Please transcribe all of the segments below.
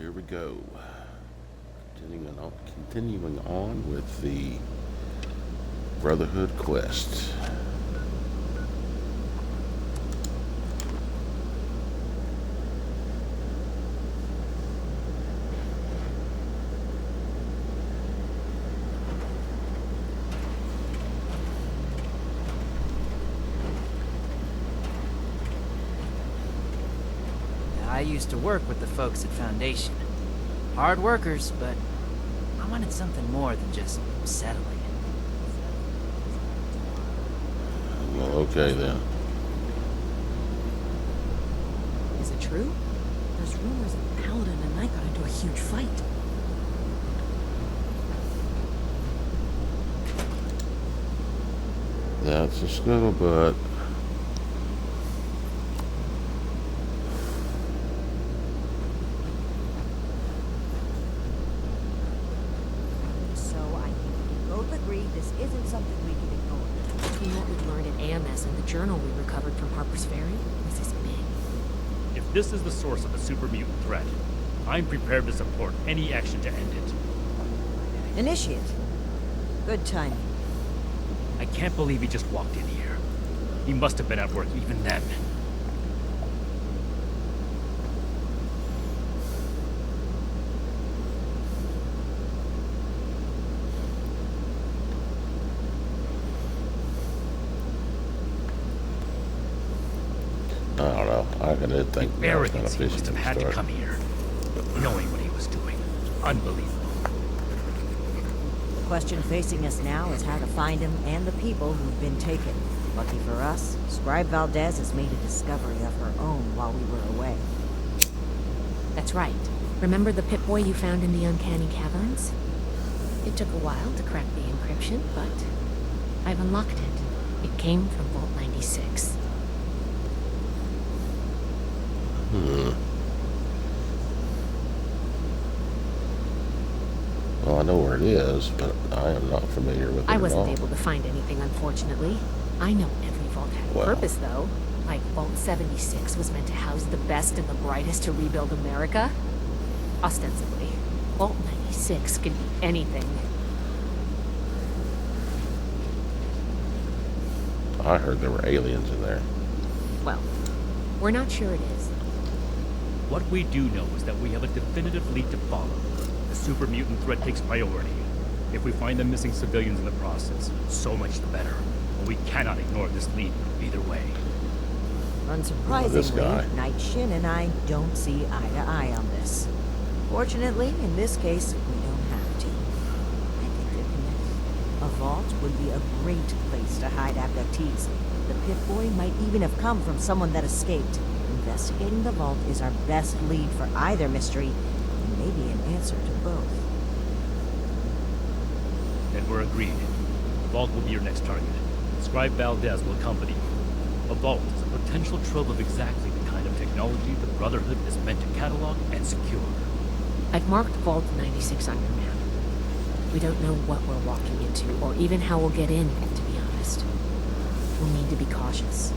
here we go. Continuing on with the Brotherhood quest. I used to work with the folks at Foundation. Hard workers, but I wanted something more than just settling. Well, okay then. Is it true? There's rumors that Paladin and I got into a huge fight. That's a scuttlebutt. So I think we both agree this isn't something we can ignore. Between what we've learned at AMS and the journal we recovered from Harper's Ferry, this is big. If this is the source of a super mutant threat, I'm prepared to support any action to end it. Initiate. Good timing. I can't believe he just walked in here. He must have been at work even then. I don't know. I didn't think that was going to Arrogance he fish must have had to come here, knowing what he was doing. Unbelievable. The question facing us now is how to find him and the people who've been taken. Lucky for us, Scribe Valdez has made a discovery of her own while we were away. That's right. Remember the Pip-Boy you found in the Uncanny Caverns? It took a while to crack the encryption, but I've unlocked it. It came from Vault 96. Well, I know where it is, but I am not familiar with it I at wasn't all. able to find anything, unfortunately. I know every vault had a Wow. purpose, though. Like Vault 76 was meant to house the best and the brightest to rebuild America. Ostensibly. Vault 96 could be anything. I heard there were aliens in there. Well, we're not sure it is. What we do know is that we have a definitive lead to follow. The super mutant threat takes priority. If we find the missing civilians in the process, so much the better. But we cannot ignore this lead either way. This Unsurprisingly, guy. Knight Shin and I don't see eye to eye on this. Fortunately, in this case, we don't have to. I think they're connected. A vault would be a great place to hide abductees. The Pip-Boy might even have come from someone that escaped. Investigating the vault is our best lead for either mystery, and maybe an answer to both. Then we're agreed. The vault will be your next target. Scribe Valdez will accompany you. A vault is a potential trove of exactly the kind of technology the Brotherhood is meant to catalog and secure. I've marked Vault 96 on your map. We don't know what we're walking into, or even how we'll get in, to be honest. We'll need to be cautious.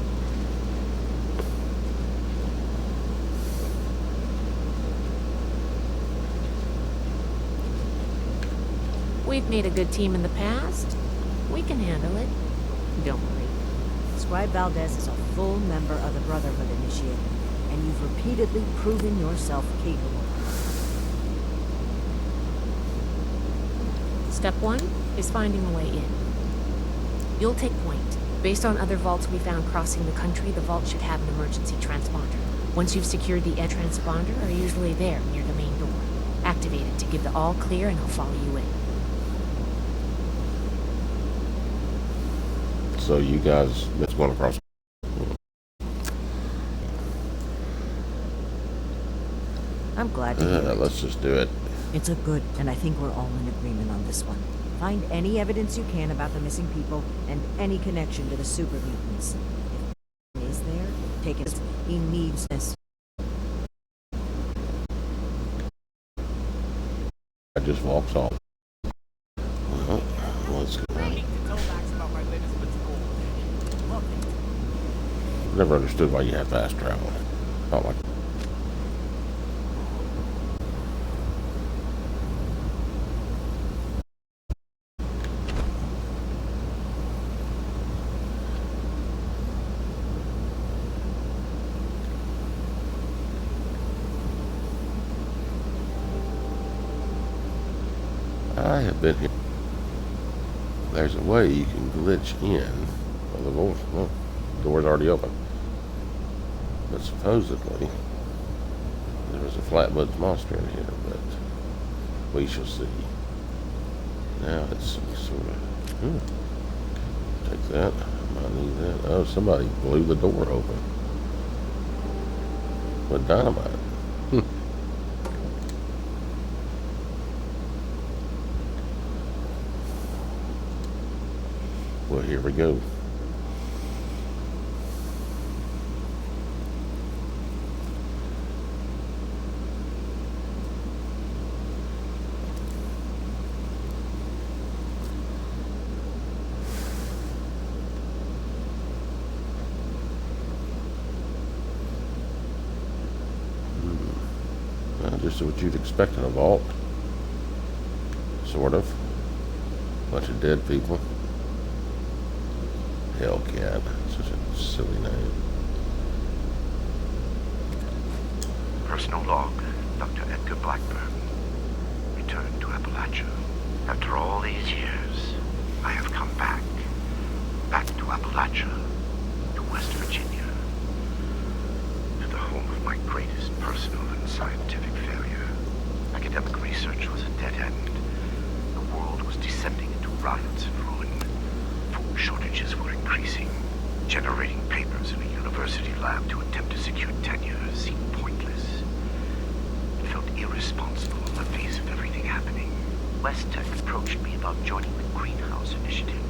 We've made a good team in the past. We can handle it. Don't worry. Scribe Valdez is a full member of the Brotherhood Initiative, and you've repeatedly proven yourself capable. Step 1 is finding a way in. You'll take point. Based on other vaults we found crossing the country, the vault should have an emergency transponder. Once you've secured the transponder, are usually there near the main door. Activate it to give the all clear and I'll follow you in. So you guys, that's going across. I'm glad to hear it. Let's just do it. It's a good, and I think we're all in agreement on this one. Find any evidence you can about the missing people and any connection to the super mutants. If he is there, take it. He needs this. I just walks off. Well, let's go. Never understood why you have fast travel. Not like I have been here. There's a way you can glitch in. Well, the door's already open. But supposedly, there was a flatwoods monster in here, but we shall see. Now it's sort of... take that. I might need that. Oh, somebody blew the door open with dynamite. Well, here we go. Just what you'd expect in a vault. Sort of. Bunch of dead people. Hellcat. Such a silly name. Personal log, Dr. Edgar Blackburn. Returned to Appalachia. After all these years, I have come back. Back to Appalachia. To West Virginia. To the home of my greatest personal and scientific failure. Academic research was a dead end. The world was descending into riots and ruin. Food shortages were increasing. Generating papers in a university lab to attempt to secure tenure seemed pointless. It felt irresponsible in the face of everything happening. West Tech approached me about joining the Greenhouse Initiative.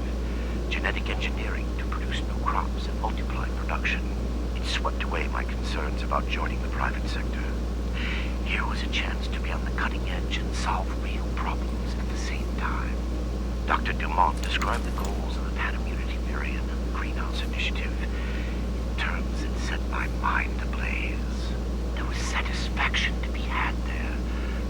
Genetic engineering to produce new crops and multiply production. It swept away my concerns about joining the private sector. Here was a chance to be on the cutting edge and solve real problems at the same time. Dr. Dumont described the goals of the Pan-Immunity Theory and the Greenhouse Initiative in terms that set my mind ablaze. There was satisfaction to be had there,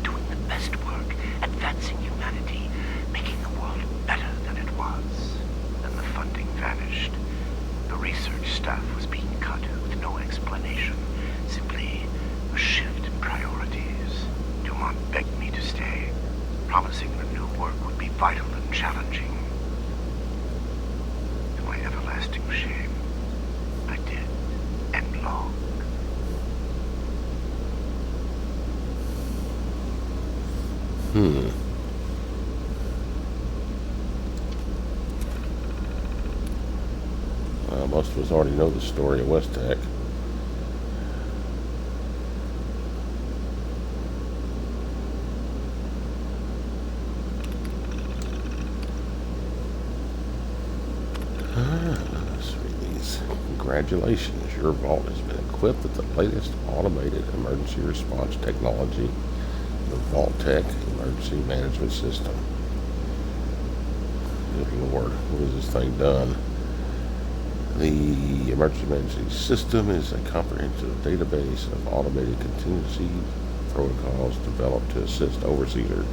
doing the best work, advancing humanity, making the world better than it was. Then the funding vanished. The research staff was being cut with no explanation, simply a shift in priorities. Dumont begged me to stay, promising the new work would be vital and challenging. To my everlasting shame, I did end long. Most of us already know the story of West Tech. Let's read these. Congratulations, your vault has been equipped with the latest automated emergency response technology, the Vault Tech Emergency Management System. Good Lord, what has this thing done? The emergency management system is a comprehensive database of automated contingency protocols developed to assist overseers,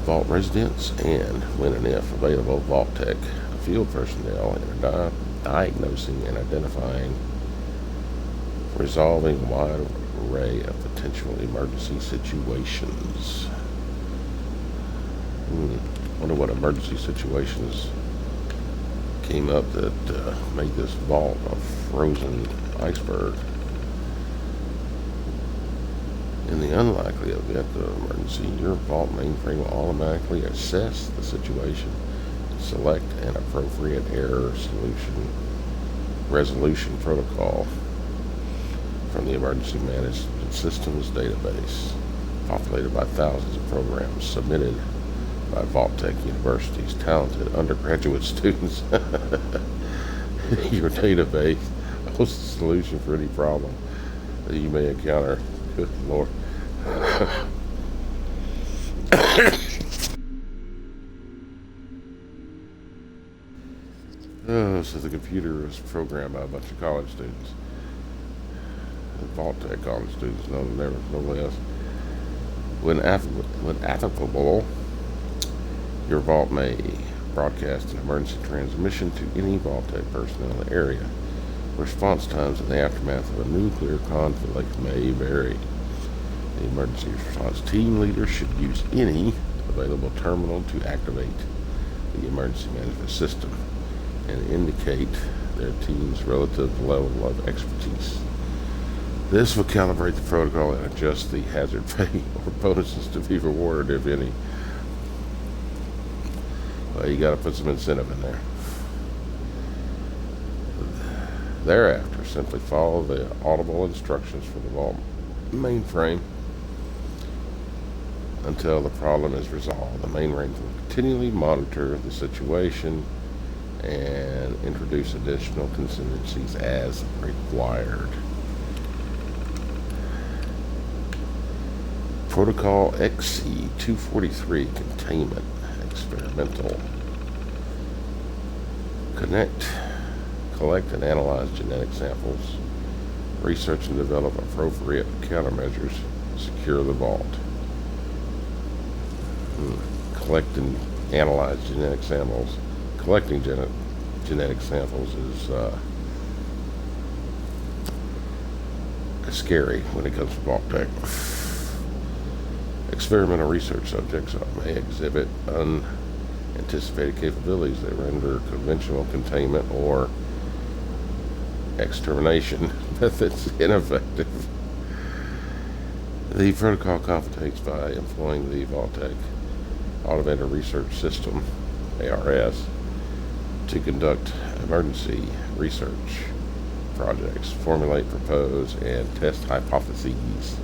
vault residents, and, when and if available, Vault Tech field personnel in diagnosing and identifying, resolving a wide array of potential emergency situations. Wonder what emergency situations came up that made this vault a frozen iceberg. In the unlikely event of emergency, your vault mainframe will automatically assess the situation and select an appropriate error resolution protocol from the emergency management systems database, populated by thousands of programs submitted by Vault Tech University's talented undergraduate students. Your database hosts a solution for any problem that you may encounter. Good Lord. So the computer was programmed by a bunch of college students. The Vault Tech college students, no less. When applicable, your vault may broadcast an emergency transmission to any Vault Tech personnel in the area. Response times in the aftermath of a nuclear conflict may vary. The emergency response team leader should use any available terminal to activate the emergency management system and indicate their team's relative level of expertise. This will calibrate the protocol and adjust the hazard pay or bonuses to be rewarded, if any. Well, you got to put some incentive in there. Thereafter, simply follow the audible instructions for the vault mainframe until the problem is resolved. The mainframe will continually monitor the situation and introduce additional contingencies as required. Protocol XC-243 Containment Experimental. Collect and analyze genetic samples. Research and develop appropriate countermeasures. Secure the vault. Collect and analyze genetic samples. Collecting genetic samples is scary when it comes to vault tech. Experimental research subjects may exhibit unanticipated capabilities that render conventional containment or extermination methods ineffective. The protocol compensates by employing the Vault-Tec Automated Research System, ARS, to conduct emergency research projects, formulate, propose, and test hypotheses,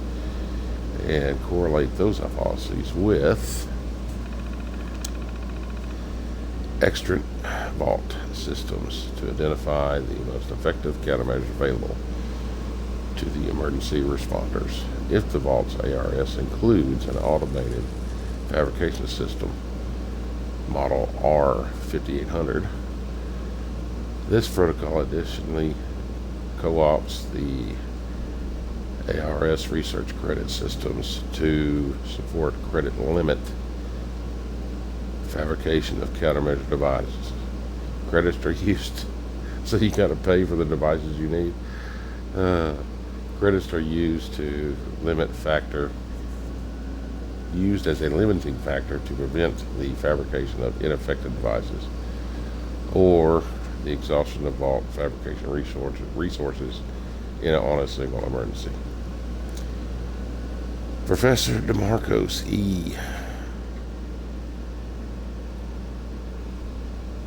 and correlate those hypotheses with extant vault systems to identify the most effective countermeasures available to the emergency responders. If the vault's ARS includes an automated fabrication system, model R5800, this protocol additionally co-ops the ARS research credit systems to support credit limit fabrication of countermeasure devices. Credits are used, so you got to pay for the devices you need. Credits are used as a limiting factor to prevent the fabrication of ineffective devices or the exhaustion of vault fabrication resources on a single emergency. Professor DeMarcos E.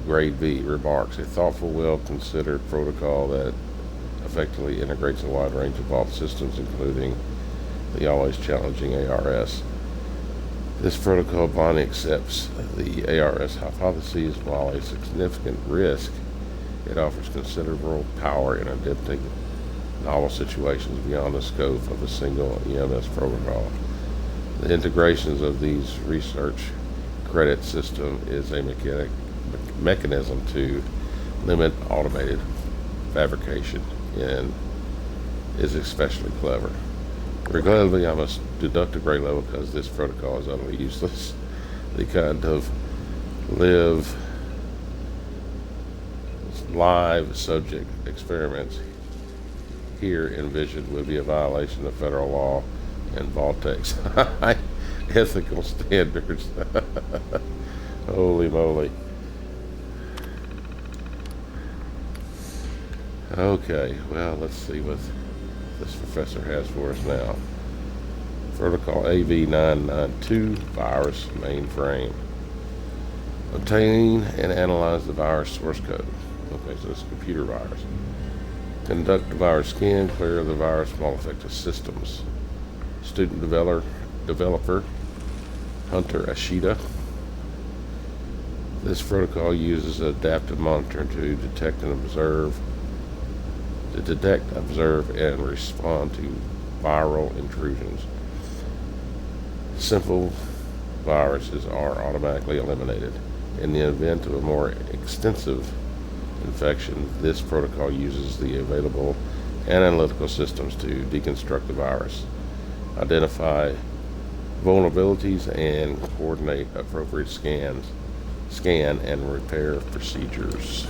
Grade B remarks, a thoughtful, well-considered protocol that effectively integrates a wide range of vault systems, including the always challenging ARS. This protocol blindly accepts the ARS hypotheses. While a significant risk, it offers considerable power in adapting novel situations beyond the scope of a single EMS protocol. The integrations of these research credit system is a mechanism to limit automated fabrication and is especially clever. Regrettably, I must deduct a grade level because this protocol is utterly useless. The kind of live subject experiments here envisioned would be a violation of federal law and Vault-Tec's high ethical standards. Holy moly. Okay, well, let's see what this professor has for us now. Protocol AV992 virus mainframe. Obtain and analyze the virus source code. Okay, so it's a computer virus. Conduct the virus scan, clear the virus from all affected systems. Student developer Hunter Ashita. This protocol uses adaptive monitoring to detect, observe, and respond to viral intrusions. Simple viruses are automatically eliminated. In the event of a more extensive infection, this protocol uses the available analytical systems to deconstruct the virus, identify vulnerabilities, and coordinate appropriate scan and repair procedures.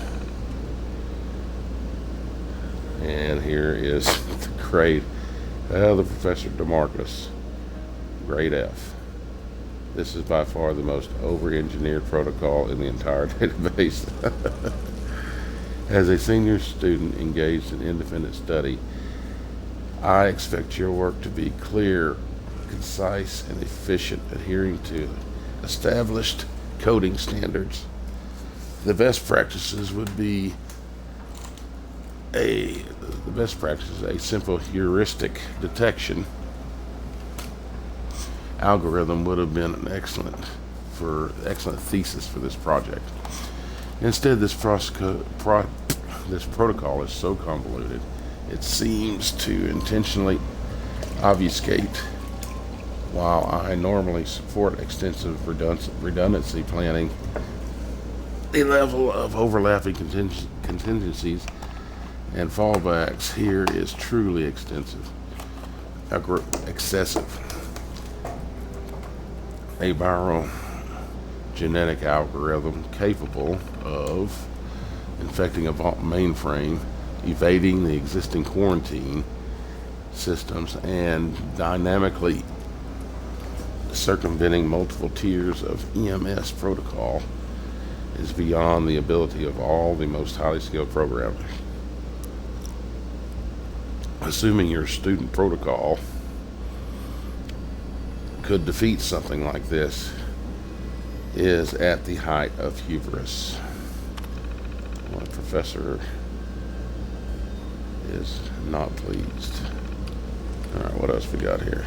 And here is the grade. The Professor DeMarcus. grade F. This is by far the most over-engineered protocol in the entire database. As a senior student engaged in independent study, I expect your work to be clear, concise, and efficient, adhering to established coding standards. The best practices would be a simple heuristic detection algorithm would have been an excellent thesis for this project. Instead, this protocol is so convoluted, it seems to intentionally obfuscate. While I normally support extensive redundancy planning, the level of overlapping contingencies and fallbacks here is truly excessive. A viral genetic algorithm capable of infecting a vault mainframe, evading the existing quarantine systems, and dynamically circumventing multiple tiers of EMS protocol is beyond the ability of all the most highly skilled programmers. Assuming your student protocol could defeat something like this is at the height of hubris. One professor is not pleased. Alright, what else we got here?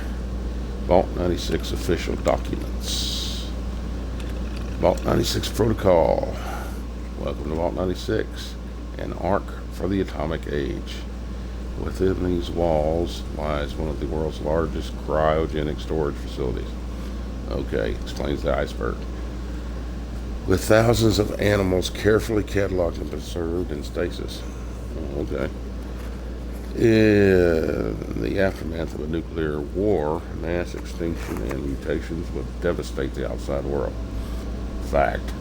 Vault 96 official documents. Vault 96 protocol. Welcome to Vault 96, an ark for the atomic age. Within these walls lies one of the world's largest cryogenic storage facilities. Okay, explains the iceberg. With thousands of animals carefully cataloged and preserved in stasis. Okay. In the aftermath of a nuclear war, mass extinction and mutations would devastate the outside world. Fact.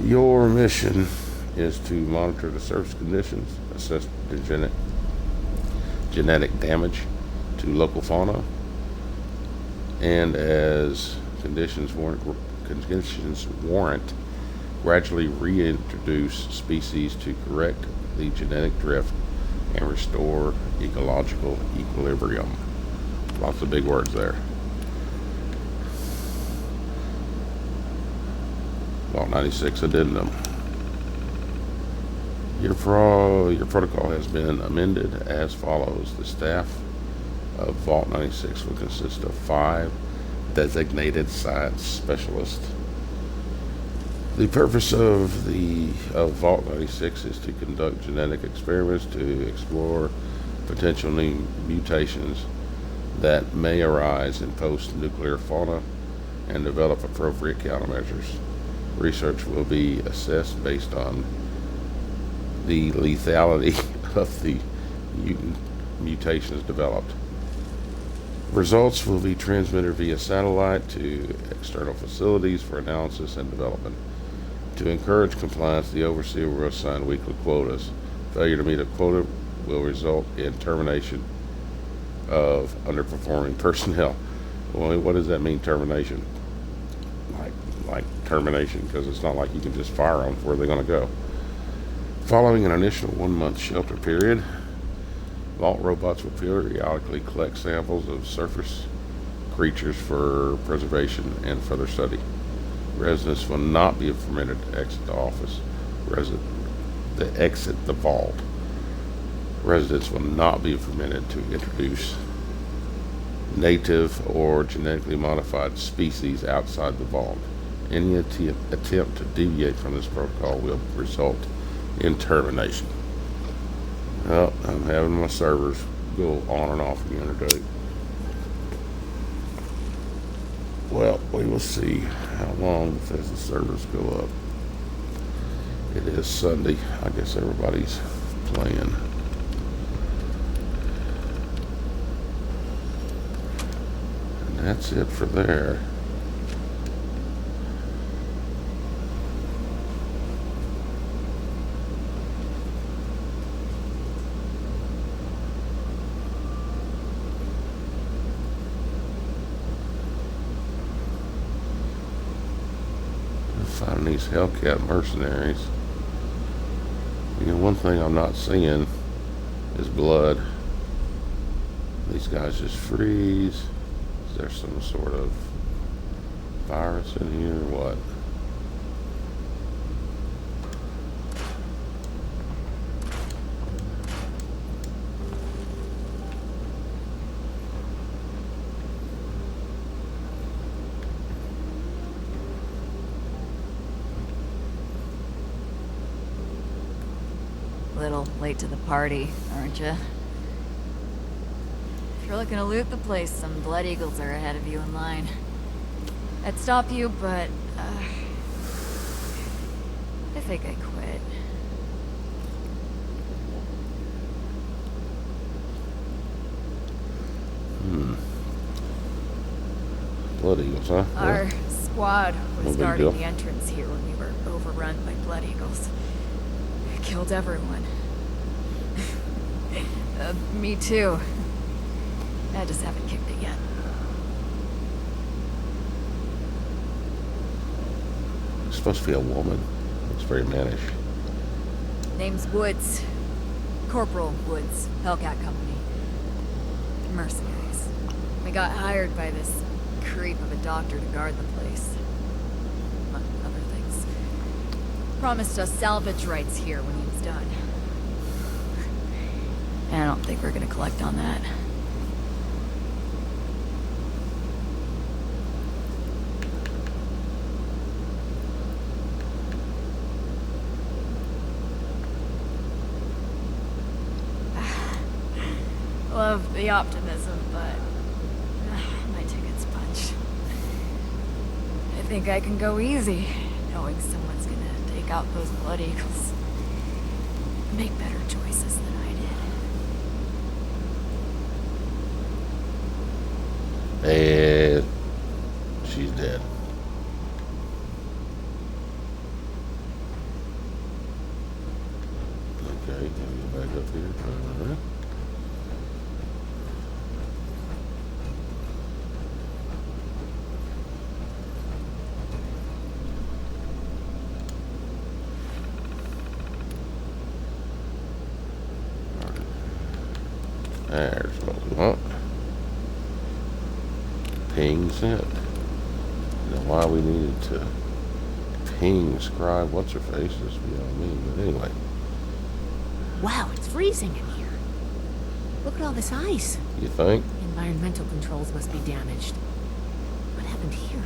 Your mission is to monitor the surface conditions, assess the genetic damage to local fauna, and as conditions warrant, gradually reintroduce species to correct the genetic drift and restore ecological equilibrium. Lots of big words there. Vault 96 addendum. Your protocol has been amended as follows. The staff of Vault 96 will consist of 5 designated science specialists. The purpose of Vault 96 is to conduct genetic experiments to explore potential new mutations that may arise in post-nuclear fauna and develop appropriate countermeasures. Research will be assessed based on the lethality of the mutations developed. Results will be transmitted via satellite to external facilities for analysis and development. To encourage compliance, the overseer will assign weekly quotas. Failure to meet a quota will result in termination of underperforming personnel. Well, what does that mean, termination? Like termination, because it's not like you can just fire them. Where are they going to go? Following an initial 1-month shelter period, Vault robots will periodically collect samples of surface creatures for preservation and further study. Residents will not be permitted to exit the office. Exit the vault. Residents will not be permitted to introduce native or genetically modified species outside the vault. Any attempt to deviate from this protocol will result in termination. Well, I'm having my servers go on and off again today. Well, we will see how long as the servers go up. It is Sunday. I guess everybody's playing. And that's it for there. Finding these Hellcat mercenaries. You know, one thing I'm not seeing is blood. These guys just freeze. Is there some sort of virus in here or what? Little late to the party, aren't you? If you're looking to loot the place, some Blood Eagles are ahead of you in line. I'd stop you, but, I think I quit. Blood Eagles, huh? Our squad No was big guarding deal. the entrance here when we were overrun by Blood Eagles. Killed everyone. Me too. I just haven't kicked it yet. It's supposed to be a woman. Looks very mannish. Name's Woods. Corporal Woods, Hellcat Company. Mercenaries. We got hired by this creep of a doctor to guard the place. Among other things. Promised us salvage rights here when he was done. And I don't think we're gonna collect on that. Love the optimism, but my ticket's punched. I think I can go easy, knowing someone's gonna take out those Blood Eagles. Make better choices than I did. And she's dead. Okay, let me go back up here. There's what we want. Ping sent. Now why we needed to ping scribe what's her face is beyond me, but anyway. Wow, it's freezing in here. Look at all this ice. You think? Environmental controls must be damaged. What happened here?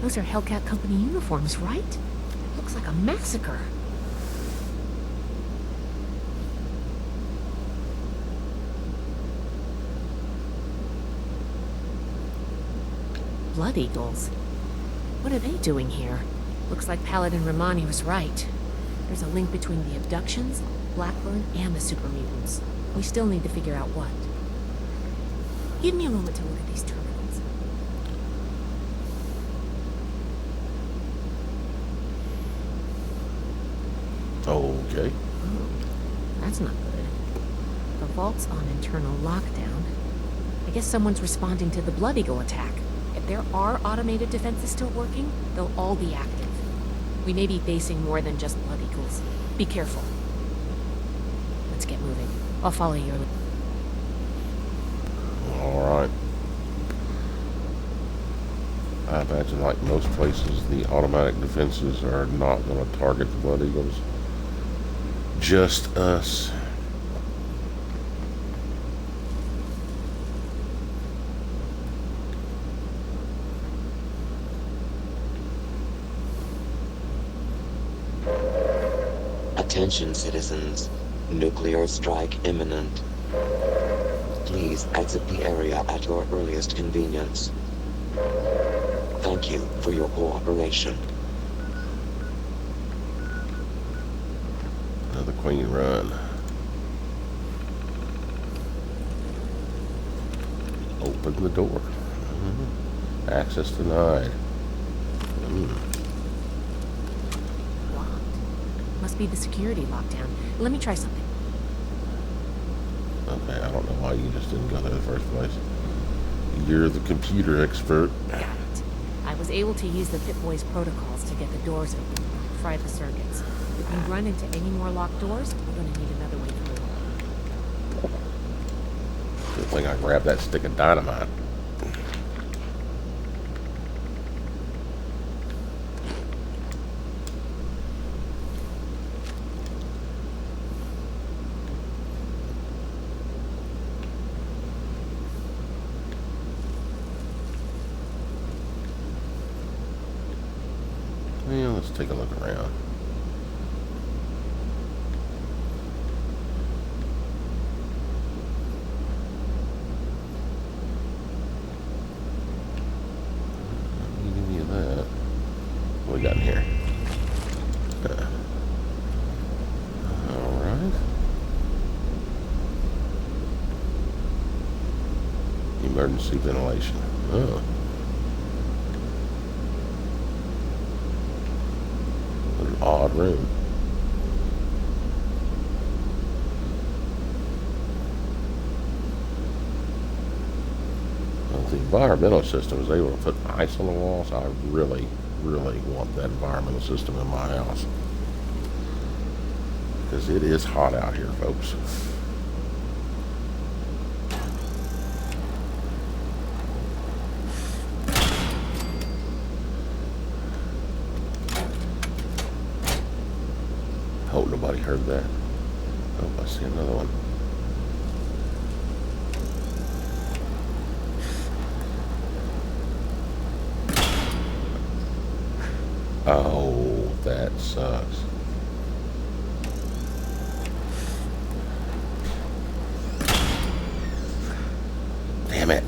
Those are Hellcat Company uniforms, right? It looks like a massacre. Blood Eagles? What are they doing here? Looks like Paladin Romani was right. There's a link between the abductions, Blackburn, and the super mutants. We still need to figure out what. Give me a moment to look at these terminals. Okay. That's not good. The vault's on internal lockdown. I guess someone's responding to the Blood Eagle attack. If there are automated defenses still working, they'll all be active. We may be facing more than just Blood Eagles. Be careful. Let's get moving. I'll follow your lead. Alright. I imagine like most places the automatic defenses are not going to target the Blood Eagles. Just us. Attention citizens, nuclear strike imminent. Please exit the area at your earliest convenience. Thank you for your cooperation. Another Queen run. Open the door. Access denied. Locked. Must be the security lockdown. Let me try something. Okay, I don't know why you just didn't go there in the first place. You're the computer expert. Got it. I was able to use the Pip-Boy's protocols to get the doors open, fry the circuits. If we run into any more locked doors, we're gonna need another way through. Good thing I grabbed that stick of dynamite. Well, let's take a look around. Give me that. What we got in here? Alright. Emergency ventilation. Oh. What an odd room. Well, the environmental system is able to put ice on the walls. I really, really want that environmental system in my house. Because it is hot out here, folks. Hope nobody heard that. Oh, I see another one. Oh, that sucks. Damn it.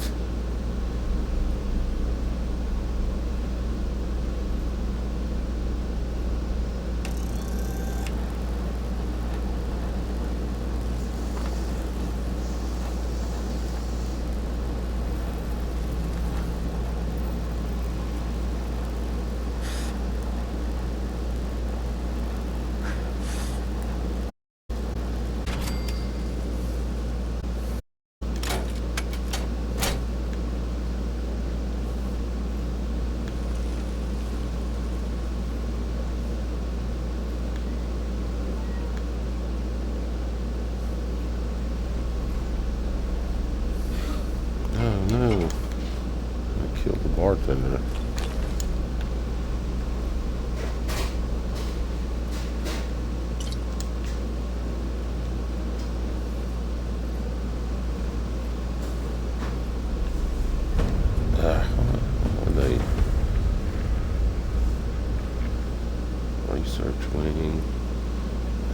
Oh no. I killed the bartender. What are they? Research wing.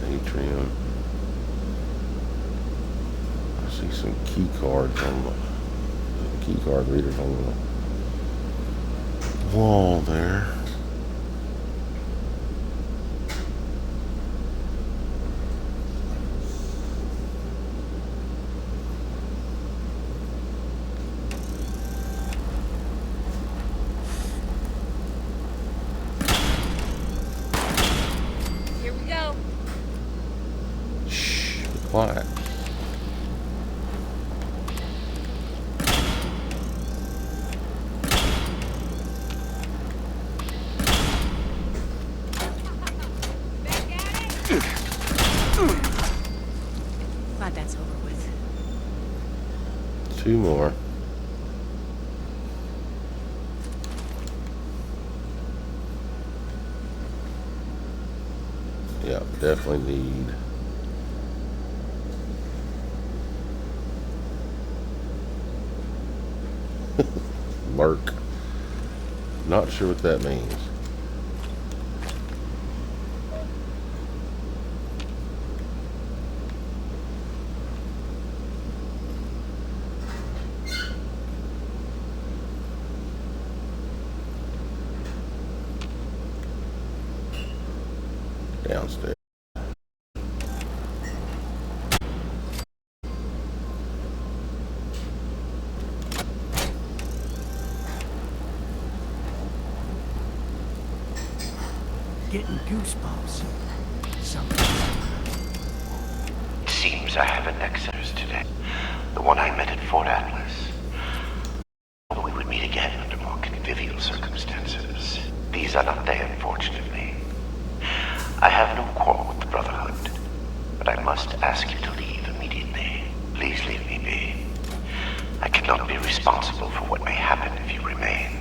Atrium. I see some key cards on the key card readers on the wall there. Here we go. Shh, be quiet. Glad that's over with. Two more. Yeah, definitely need. Lurk. Not sure what that means. Downstairs. Getting goosebumps. Something. It seems I have an exodus today. The one I met at Fort Atlas. We would meet again under market conditions. convivial circumstances. These are not they, unfortunately. I have no quarrel with the Brotherhood, but I must ask you to leave immediately. Please leave me be. I cannot be responsible for what may happen if you remain.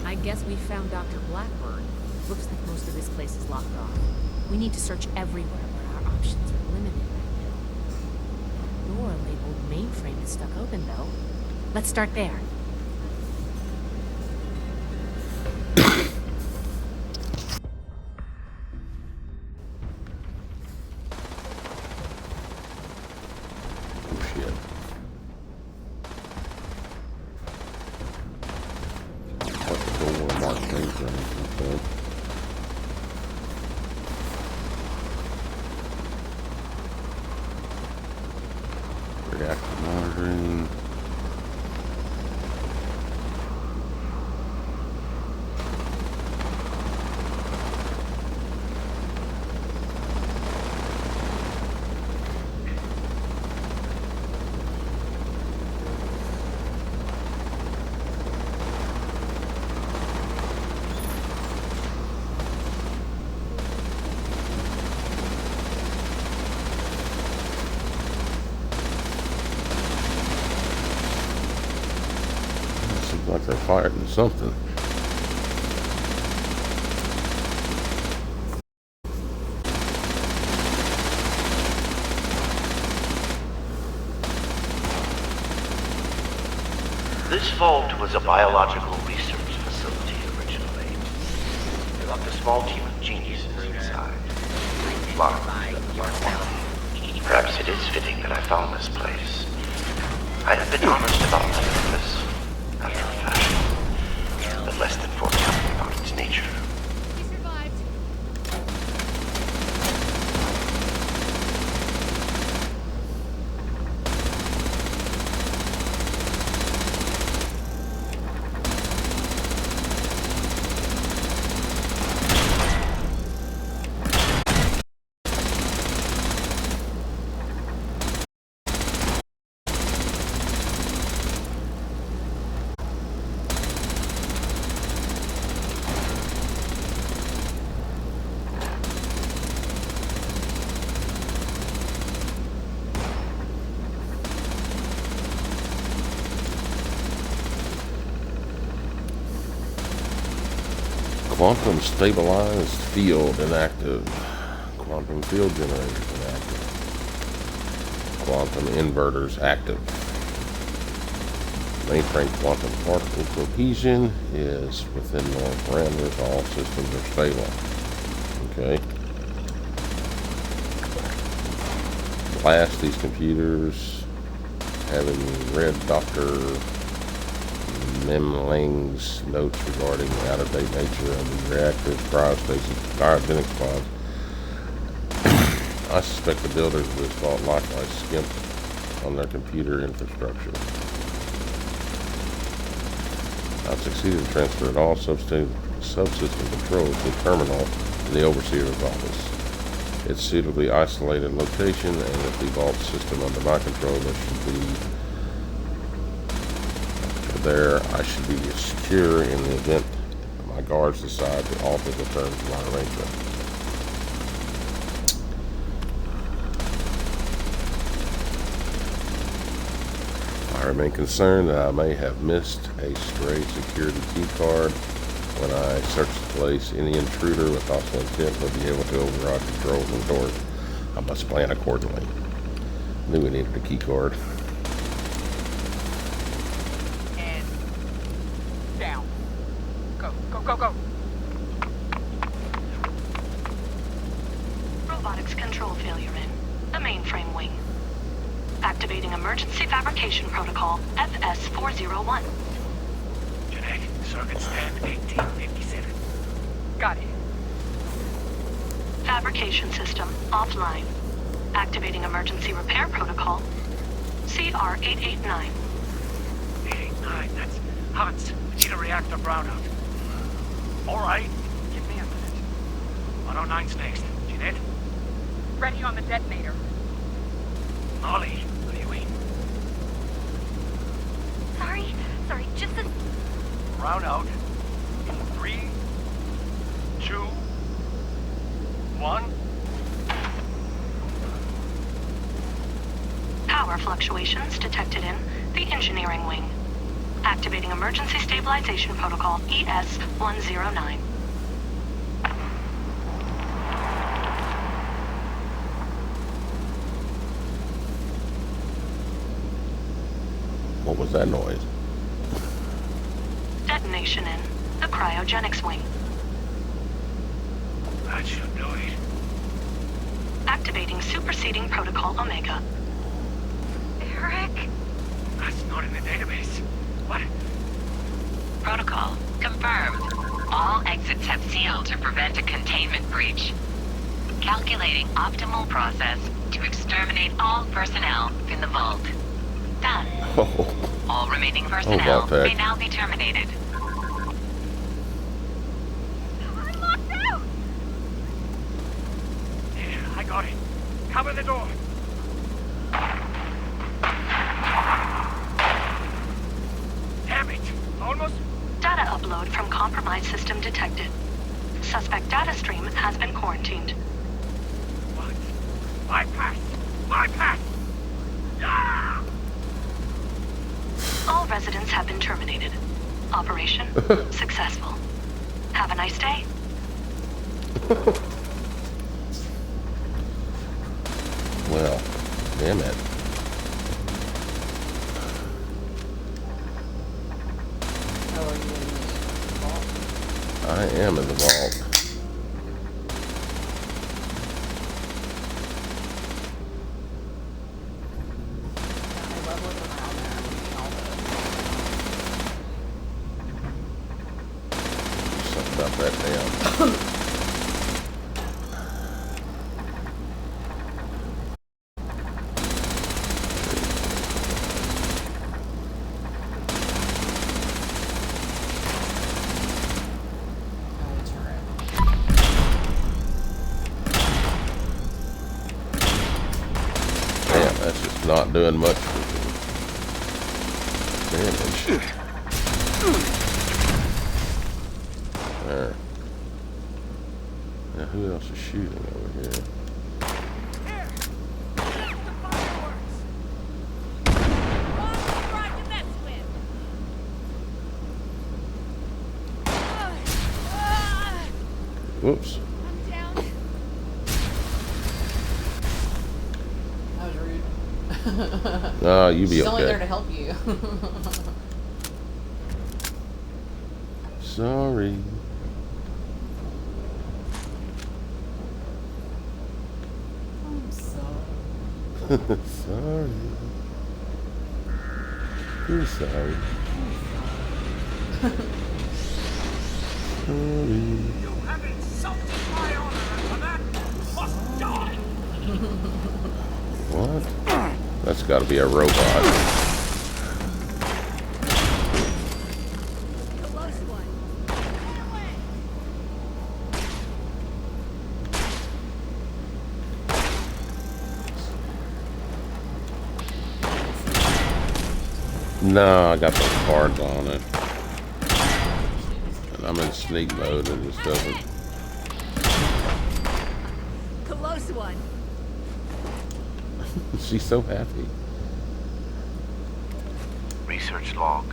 I guess we found Dr. Blackburn. Looks like most of this place is locked off. We need to search everywhere, but our options are limited right now. Door labeled mainframe is stuck open, though. Let's start there. Oh shit. That's the door marked mainframe. Okay. Reactor monitoring. Seems like they're firing something. This vault was a biological research facility originally. They locked a small team of geniuses inside. Perhaps it is fitting that I found this place. I have been honest about my purpose, after a fashion, but less than forthcoming about its nature. He survived. Quantum stabilized field inactive. Quantum field generators inactive. Quantum inverters active. Mainframe quantum particle cohesion is within normal parameters. All systems are stable. Okay. Blast these computers. Having read Dr. Memling's notes regarding the out-of-date nature of the reactors, cryostasis, cryogenic pods, I suspect the builders of this vault likewise skimped on their computer infrastructure. I've succeeded in transferring all subsystem controls to the terminal in the overseer's office. Its suitably isolated location, and with the vault system under my control, I should be secure in the event my guards decide to alter the terms of my arrangement. I remain concerned that I may have missed a stray security key card. When I search the place, any intruder with hostile intent will be able to override controls on the doors. I must plan accordingly. Knew we needed a key card. Go. Robotics control failure in the mainframe wing. Activating emergency fabrication protocol FS-401. Genetic circuit stand 1857. Got it. Fabrication system offline. Activating emergency repair protocol CR-889. 889, that's Hans. We need a reactor brownout. All right, give me a minute. 109's next. Jeanette? Ready on the detonator. Molly, what are you in? Brown out. In 3, 2, 1. Power fluctuations detected in the engineering wing. Activating emergency stabilization protocol ES-109. What was that noise? Detonation in the cryogenics wing. That should do it. Activating superseding protocol Omega. Eric? That's not in the database. What? Protocol confirmed. All exits have sealed to prevent a containment breach. Calculating optimal process to exterminate all personnel in the vault. Done. Oh, All remaining personnel Vault-Tec. may now be terminated. I'm locked out! Yeah, I got it. Cover the door. Damn it. Almost. Data upload from compromised system detected. Suspect data stream has been quarantined. What? Bypass. Bypass. Ah! All residents have been terminated. Operation successful. Have a nice day. well, damn it. How are you in the vault? I am in the vault. I love looking around there and reading all the... Something about that damn. Damn, that's just not doing much damage. There. Now who else is shooting over here? Here. That's the fireworks. Whoops. I'm down. That was rude. No, you be She's only there to okay. help you. Sorry. I'm sorry. Sorry. You're sorry. Sorry. You have insulted my honor, and for that, must die. What? That's got to be a robot. Close one. Get away! No, I got those cards on it. And I'm in sneak mode and it just doesn't. Close one. She's so happy. Research log,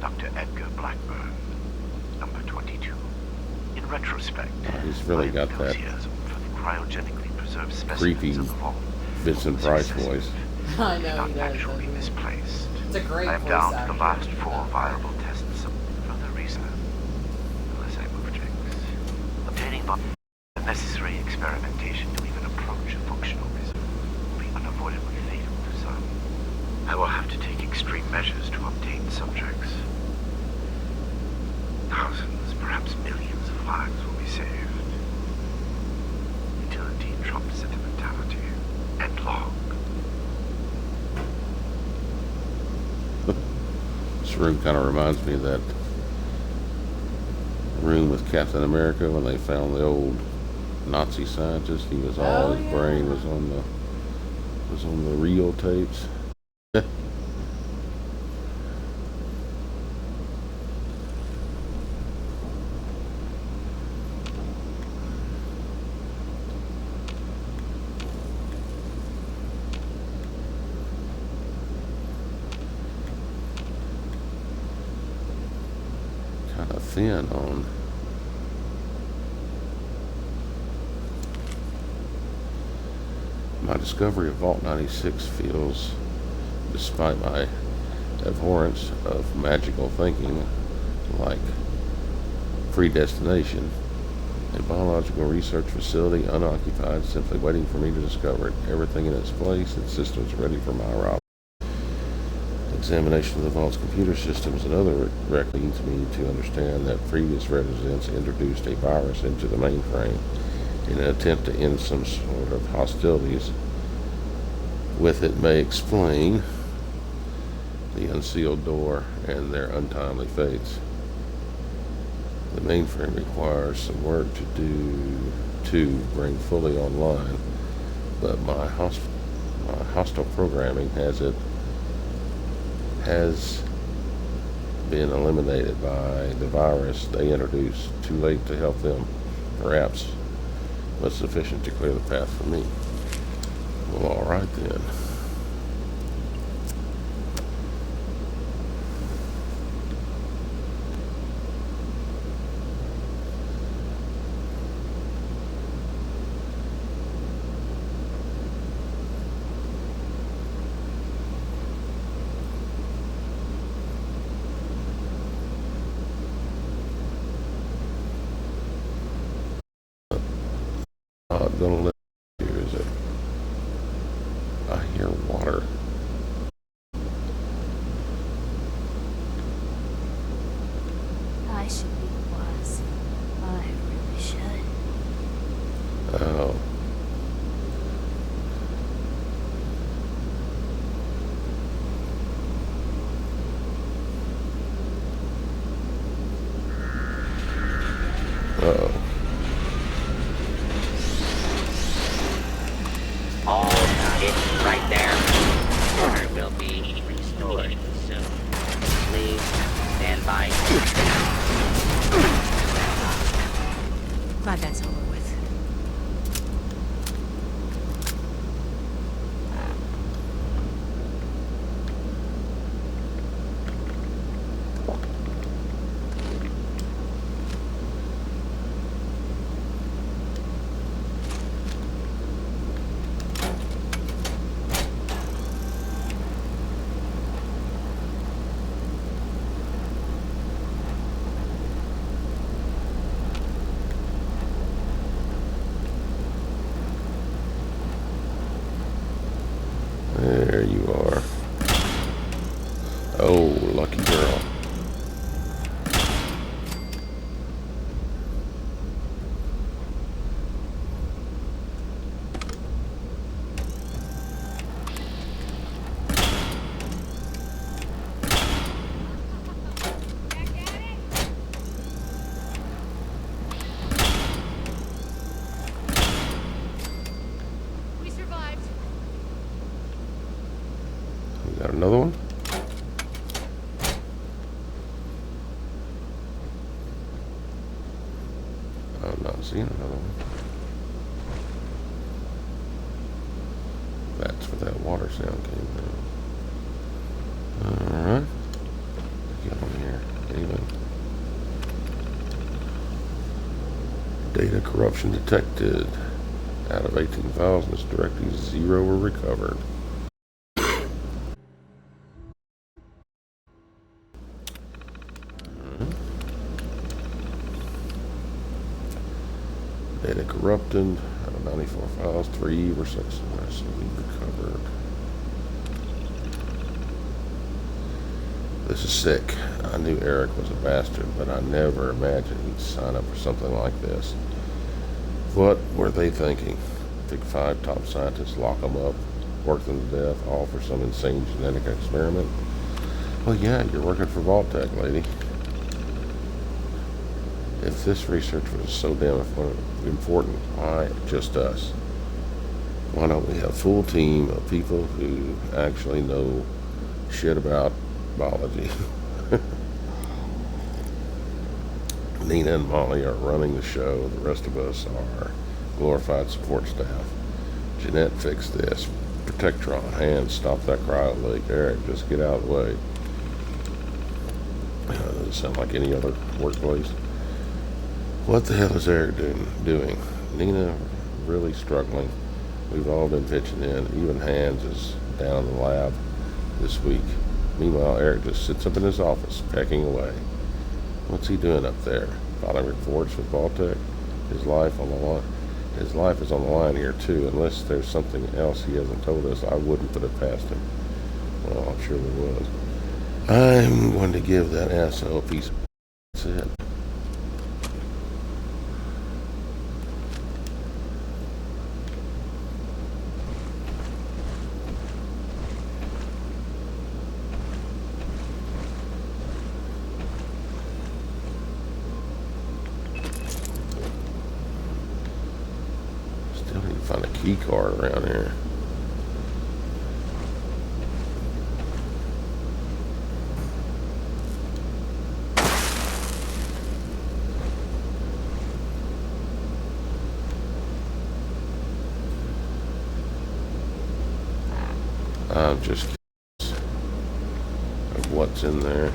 Dr. Edgar Blackburn, number 22. In retrospect, He's really my got that enthusiasm for the cryogenically preserved creepy specimens of the vault Vincent was Price excessive, voice. I if know not he does. actually misplaced. It's a great I am voice down to actor. the last 4 viable tests for the reason. Unless I move tricks. Obtaining the necessary experimentation to even approach a functional reserve will be unavoidably fatal to some. I will have to take extreme measures to obtain subjects. Thousands, perhaps millions of lives will be saved. Utility trumps sentimentality. End log. This room kind of reminds me of that room with Captain America when they found the old Nazi scientist. He was all his brain was on the real tapes. thin on my discovery of Vault 96 feels, despite my abhorrence of magical thinking, like predestination. A biological research facility, unoccupied, simply waiting for me to discover it. Everything in its place, its systems ready for my arrival. Examination of the vault's computer systems and other rec leads me to understand that previous residents introduced a virus into the mainframe in an attempt to end some sort of hostilities with it. May explain the unsealed door and their untimely fates. The mainframe requires some work to do to bring fully online, but my hostile programming has been eliminated by the virus they introduced. Too late to help them, perhaps, but sufficient to clear the path for me. Well, all right then. Gonna let you, is it? I hear water. I should be the boss. I really should. Oh. Uh-oh. All got it right there. Order will be restored soon. Please stand by. Glad that's over with. There you are. Oh, lucky girl. We survived. We got another one? I'm not seeing another one. That's where that water sound came from. Alright. Get on here. Anything? Data corruption detected. Out of 18 files in this directory, 0 were recovered. Data corrupted. Out of 94 files, 3 were successfully recovered. This is sick. I knew Eric was a bastard, but I never imagined he'd sign up for something like this. What were they thinking? Pick 5 top scientists, lock them up, work them to death, all for some insane genetic experiment? Well, yeah, you're working for Vault-Tec, lady. If this research was so damn important, why just us? Why don't we have a full team of people who actually know shit about biology? Nina and Molly are running the show. The rest of us are glorified support staff. Jeanette, fix this. Protectron, hands, stop that cryo leak. Eric, just get out of the way. doesn't sound like any other workplace. What the hell is Eric doing? Nina really struggling. We've all been pitching in. Even Hans is down in the lab this week. Meanwhile, Eric just sits up in his office, pecking away. What's he doing up there? Filing reports with Vault-Tec? His life on the line. His life is on the line here too. Unless there's something else he hasn't told us, I wouldn't put it past him. Well, I'm sure there was. I'm going to give that asshole a piece. That's it. Still need to find a key card around here. I'm just curious of what's in there.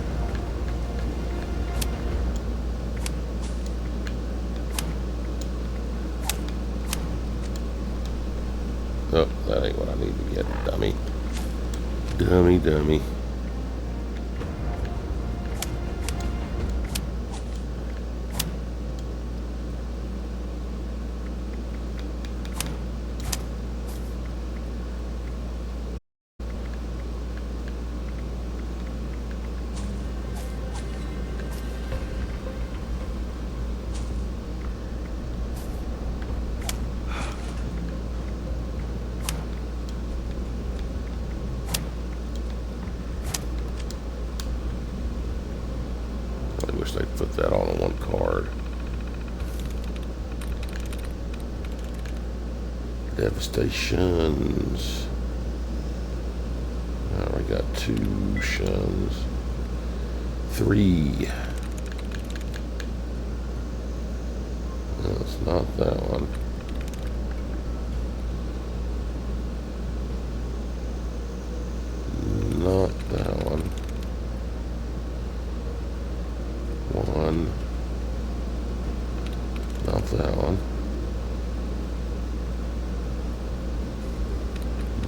Oh, that ain't what I need to get, dummy. Dummy. I wish they'd put that all on one card. Devastations. Now we got 2 shuns. 3. No, it's not that one. Not that one. 1. Not that one.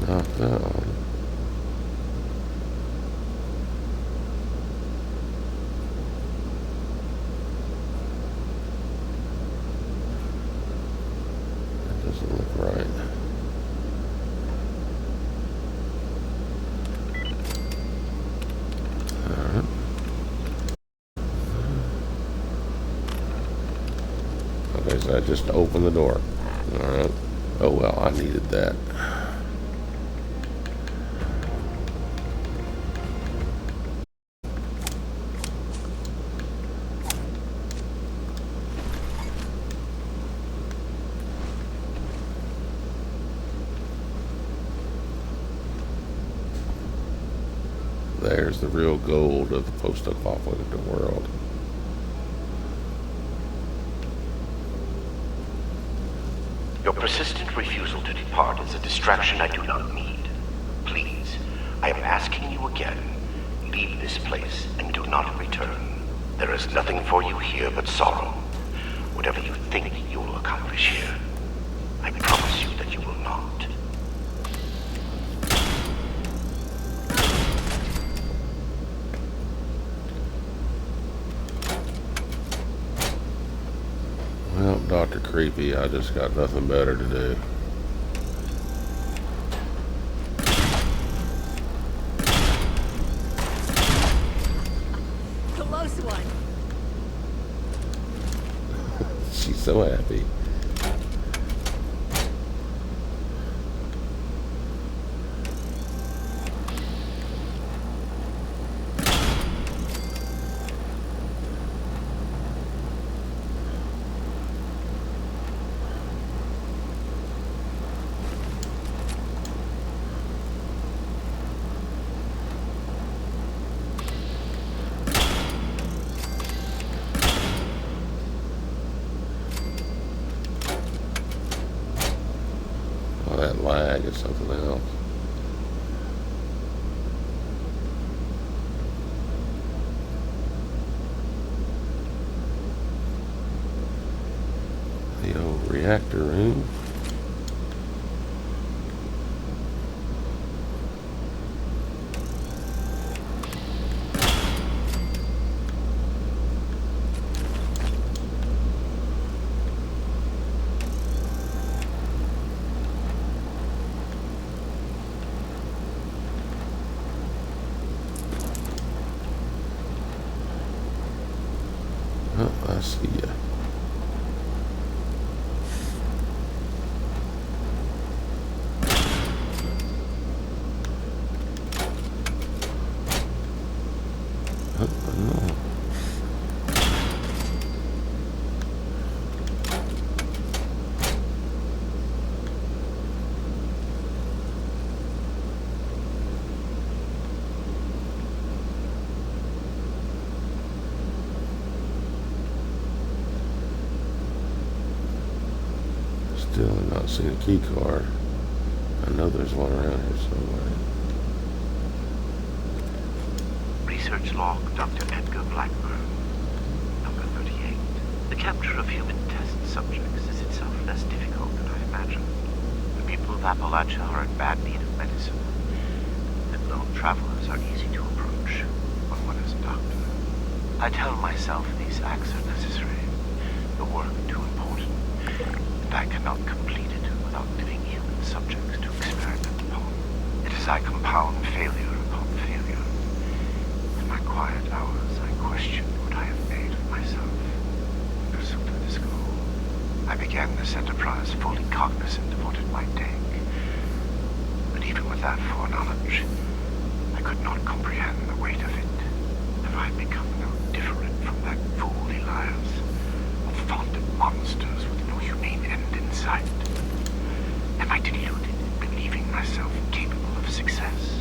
Not that one. That doesn't look right. Alright. Okay, so I just opened the door. Alright. Oh well, I needed that. There's the real gold of the post-apocalyptic world. Your persistent refusal to depart is a distraction I do not need. Please, I am asking you again, leave this place and do not return. There is nothing for you here but sorrow. Whatever you think you will accomplish here, I promise you that you will not. Well, Dr. Creepy, I just got nothing better to do. Close one. She's so happy. Oh, that lag is something else. Reactor room. Oh, I see ya. No. Still have not seen a key card. I know there's one around here somewhere. Research log, Dr. Edgar Blackburn. Number 38. The capture of human test subjects is itself less difficult than I imagined. The people of Appalachia are in bad need of medicine, and lone travelers are easy to approach when one is a doctor. I tell myself these acts are necessary, the work too important, and I cannot complete it without living human subjects to experiment upon. It is I compound failure upon failure. In my quiet hours, I question what I have made of myself in pursuit of this goal. I began this enterprise fully cognizant of what it might take. But even with that foreknowledge, I could not comprehend the weight of it. Have I become no different from that fool Elias, of vaunted monsters with no humane end in sight? Am I deluded in believing myself capable of success?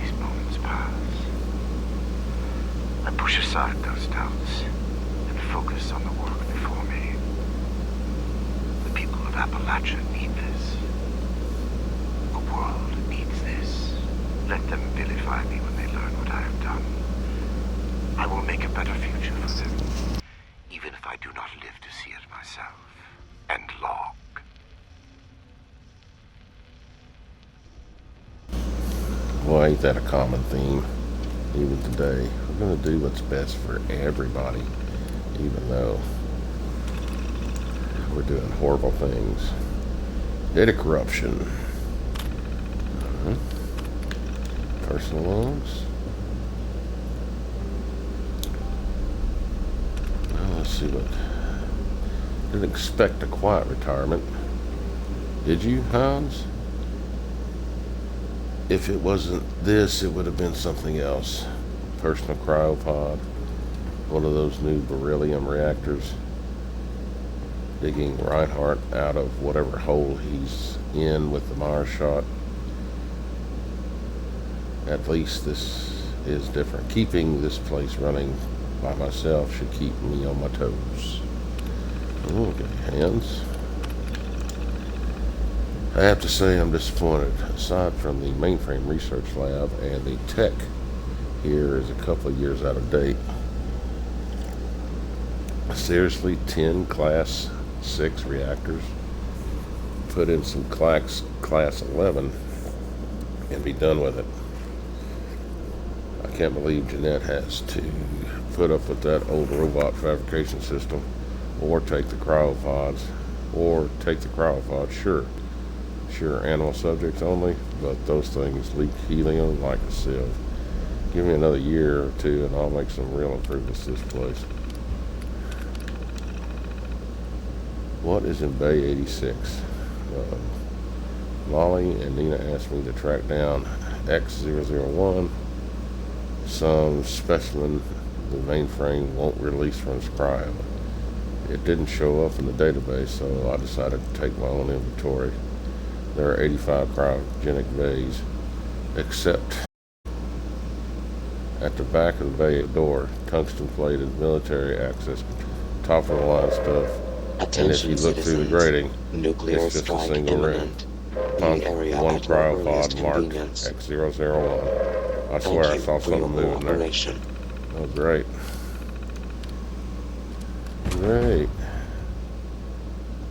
These moments pass. I push aside those doubts and focus on the work before me. The people of Appalachia need this. The world needs this. Let them vilify me when they learn what I have done. I will make a better future for them, even if I do not live to see it myself. End log. Well, ain't that a common theme? Even today, we're going to do what's best for everybody, even though we're doing horrible things. Data corruption. Personal loans. Well, let's see what. Didn't expect a quiet retirement. Did you, Hans? If it wasn't this, it would have been something else. Personal cryopod. One of those new beryllium reactors. Digging Reinhardt out of whatever hole he's in with the Mars shot. At least this is different. Keeping this place running by myself should keep me on my toes. Okay, hands. I have to say I'm disappointed. Aside from the mainframe research lab and the tech here is a couple of years out of date. Seriously, 10 class 6 reactors. Put in some class 11 and be done with it. I can't believe Jeanette has to put up with that old robot fabrication system, or take the cryopods, Sure, animal subjects only, but those things leak helium like a sieve. Give me another year or two and I'll make some real improvements to this place. What is in Bay 86? Molly and Nina asked me to track down X001, some specimen the mainframe won't release from its cryo. It didn't show up in the database, so I decided to take my own inventory. There are 85 cryogenic bays, except at the back of the bay door, tungsten plated military access, top of the line stuff. Attention, and if you look through the grating, nuclear it's just a strike single room. imminent. The area One at your earliest cryopod marked convenience. X001. I swear I saw something moving there. Oh, great. Great.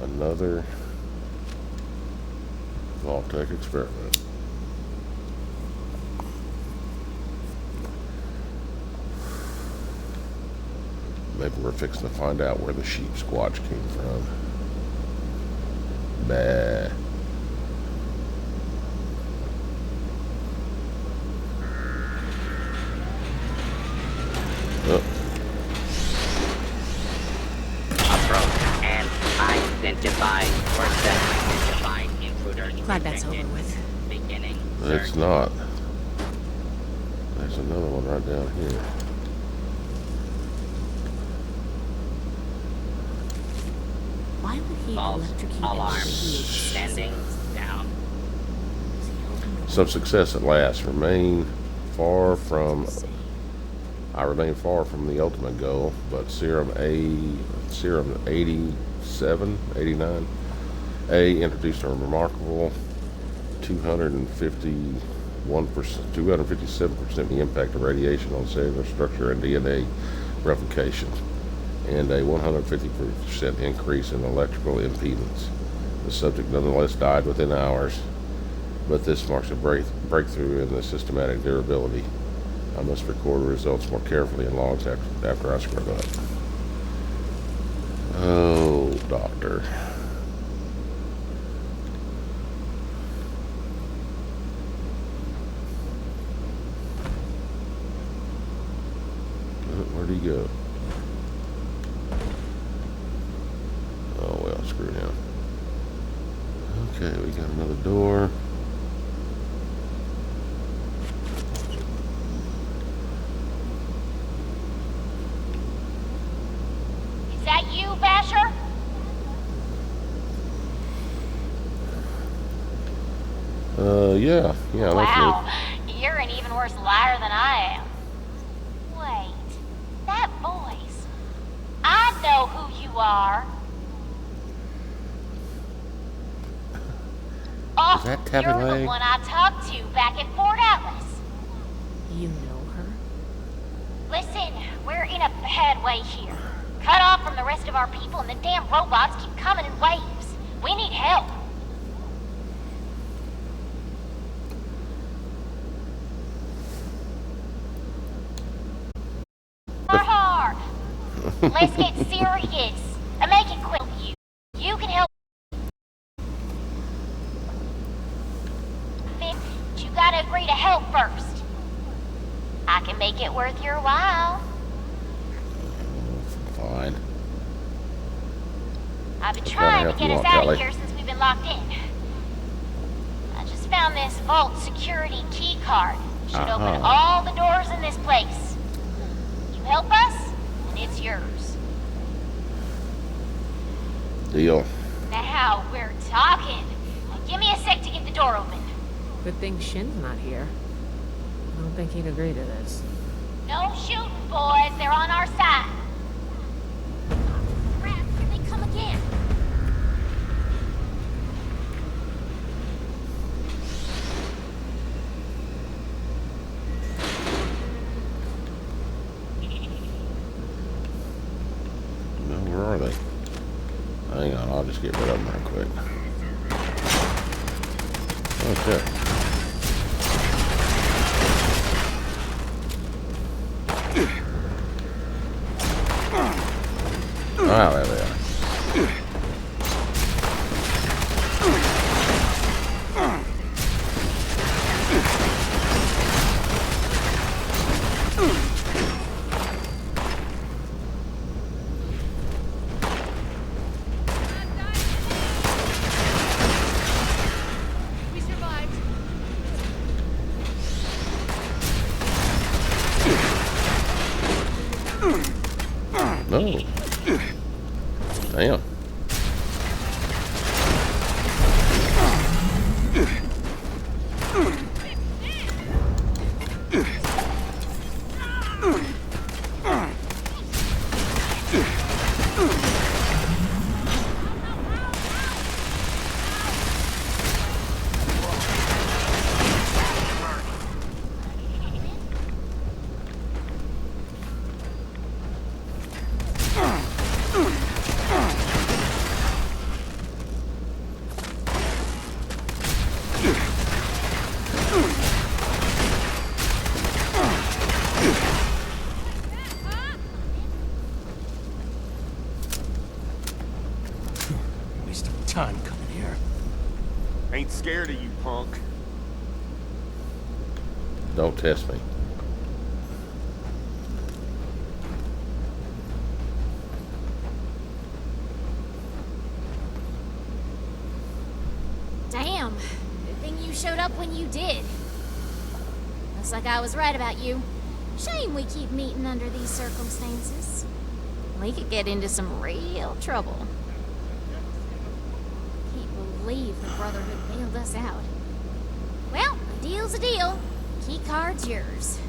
Another Vault-Tec experiment. Maybe we're fixing to find out where the sheep squatch came from. Bah. Oh. Approach and identify or identified intruders. Glad that's over with. Beginning. It's not. There's another one right down here. Why would he False electrocute alarm. everybody? Standing down. Some success at last. I remain far from the ultimate goal, but serum 87, 89, A introduced a remarkable 257% the impact of radiation on cellular structure and DNA replication, and a 150% increase in electrical impedance. The subject nonetheless died within hours, but this marks a breakthrough in the systematic durability. I must record the results more carefully in logs after I scrub up. Oh, doctor. Where'd he go? Oh, well, screw him. Okay, we got another door. Is that you, Basher? Yeah, that's Wow, you're an even worse liar than I am. Wait, that voice. I know who you are. Oh, Is that Tabby you're Leg? the one I talked to back at Fort Atlas. You know her? Listen, we're in a bad way here. Cut off from the rest of our people and the damn robots keep coming in waves. We need help. Hard. Let's get serious and make it quick. You can help. But you gotta agree to help first. I can make it worth your while. fine. I've been Gotta trying to help get you us out, out Kelly. of here since we've been locked in. I just found this vault security key card. Should open all the doors in this place. You help us, and it's yours. Deal. Now we're talking. Give me a sec to get the door open. Good thing Shin's not here. I don't think he'd agree to this. No shooting, boys. They're on our side. Crap, here they come again. No, where are they? Hang on, I'll just get rid of them real quick. Okay. Ah, there they are. We survived. No. Damn. scared of you, punk. Don't test me. Damn. Good thing you showed up when you did. Looks like I was right about you. Shame we keep meeting under these circumstances. We could get into some real trouble. Can't believe the Brotherhood bailed us out. Well, a deal's a deal. Key card's yours.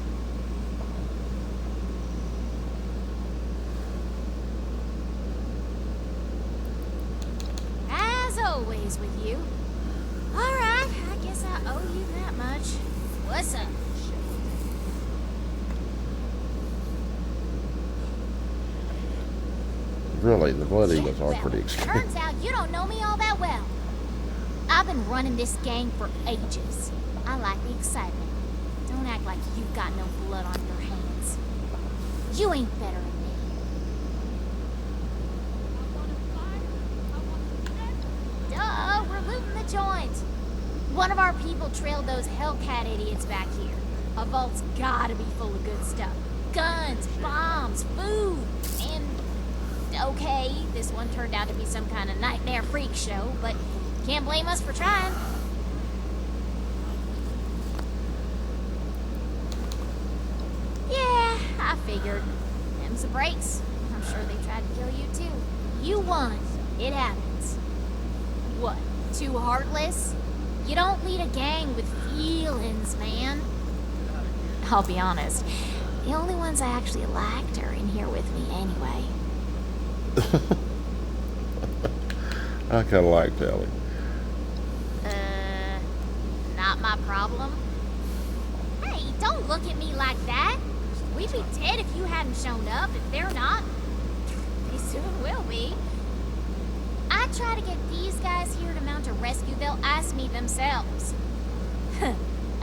As always with you. Alright, I guess I owe you that much. What's up? Really, the Blood Eagles are pretty extreme. Turns out you don't know me all that well. I've been running this gang for ages. I like the excitement. Don't act like you've got no blood on your hands. You ain't better than me. Duh, we're looting the joint. One of our people trailed those Hellcat idiots back here. A vault's gotta be full of good stuff. Guns, bombs, food, and... Okay, this one turned out to be some kind of nightmare freak show, but can't blame us for trying. Yeah, I figured. Them's the breaks. I'm sure they tried to kill you too. You won. It happens. What, too heartless? You don't lead a gang with feelings, man. I'll be honest. The only ones I actually liked are in here with me anyway. I kind of like Tally. Not my problem. Hey, don't look at me like that. We'd be dead if you hadn't shown up. If they're not, they soon will be. I try to get these guys here to mount a rescue, they'll ask me themselves.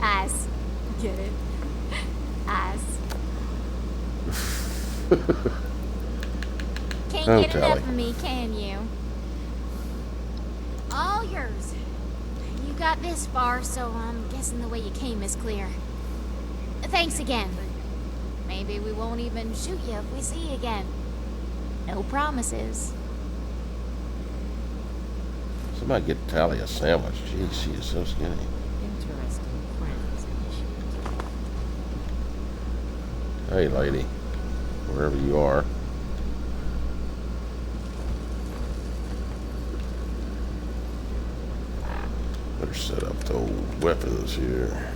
Eyes. Get it? Eyes. Can't get enough of me, can you? All yours. You got this far, so I'm guessing the way you came is clear. Thanks again. Maybe we won't even shoot you if we see you again. No promises. Somebody get Tally a sandwich. Jeez, she is so skinny. Interesting friends. Hey, lady. Wherever you are. Better set up the old weapons here.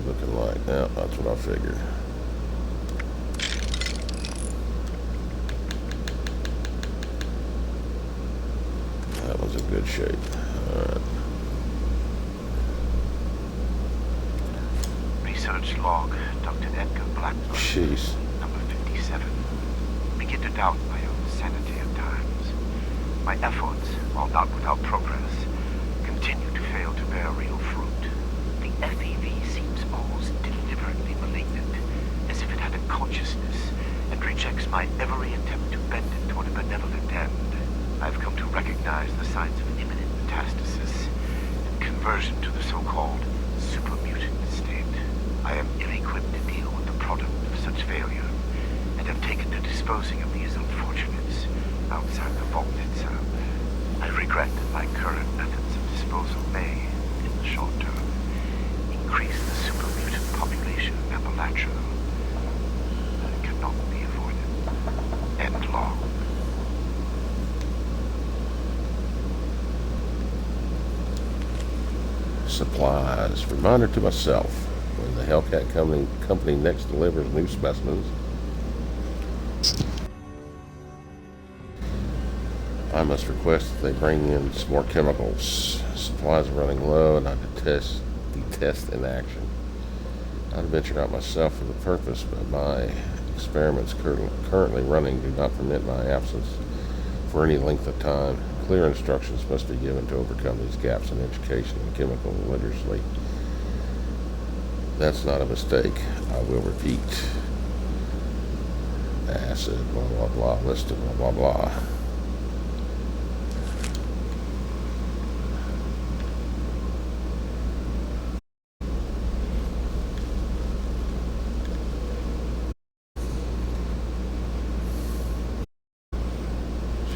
Looking like, yeah, that's what I figured. That was in good shape. Alright. Research log, Dr. Edgar Blackburn. Jeez. Number 57. Begin to doubt my own sanity at times. My efforts, while not without progress, continue to fail to bear real fruit. The FEV seems almost deliberately malignant, as if it had a consciousness and rejects my every attempt to bend it toward a benevolent end. I've come to recognize the signs of imminent metastasis and conversion to the so-called super-mutant state. I am ill-equipped to deal with the product of such failure, and have taken to disposing of these unfortunates outside the vault itself. I regret that my current methods of disposal may, in the short term, increase the super-mutant population of Appalachia. It cannot be avoided. End log. Supplies. Reminder to myself. When the Hellcat company next delivers new specimens, I must request that they bring in some more chemicals. Supplies are running low, and I detest inaction. I'd venture out myself for the purpose, but my experiments currently running do not permit my absence for any length of time. Clear instructions must be given to overcome these gaps in education and chemical literacy. That's not a mistake. I will repeat. Acid, blah, blah, blah, list of blah, blah, blah.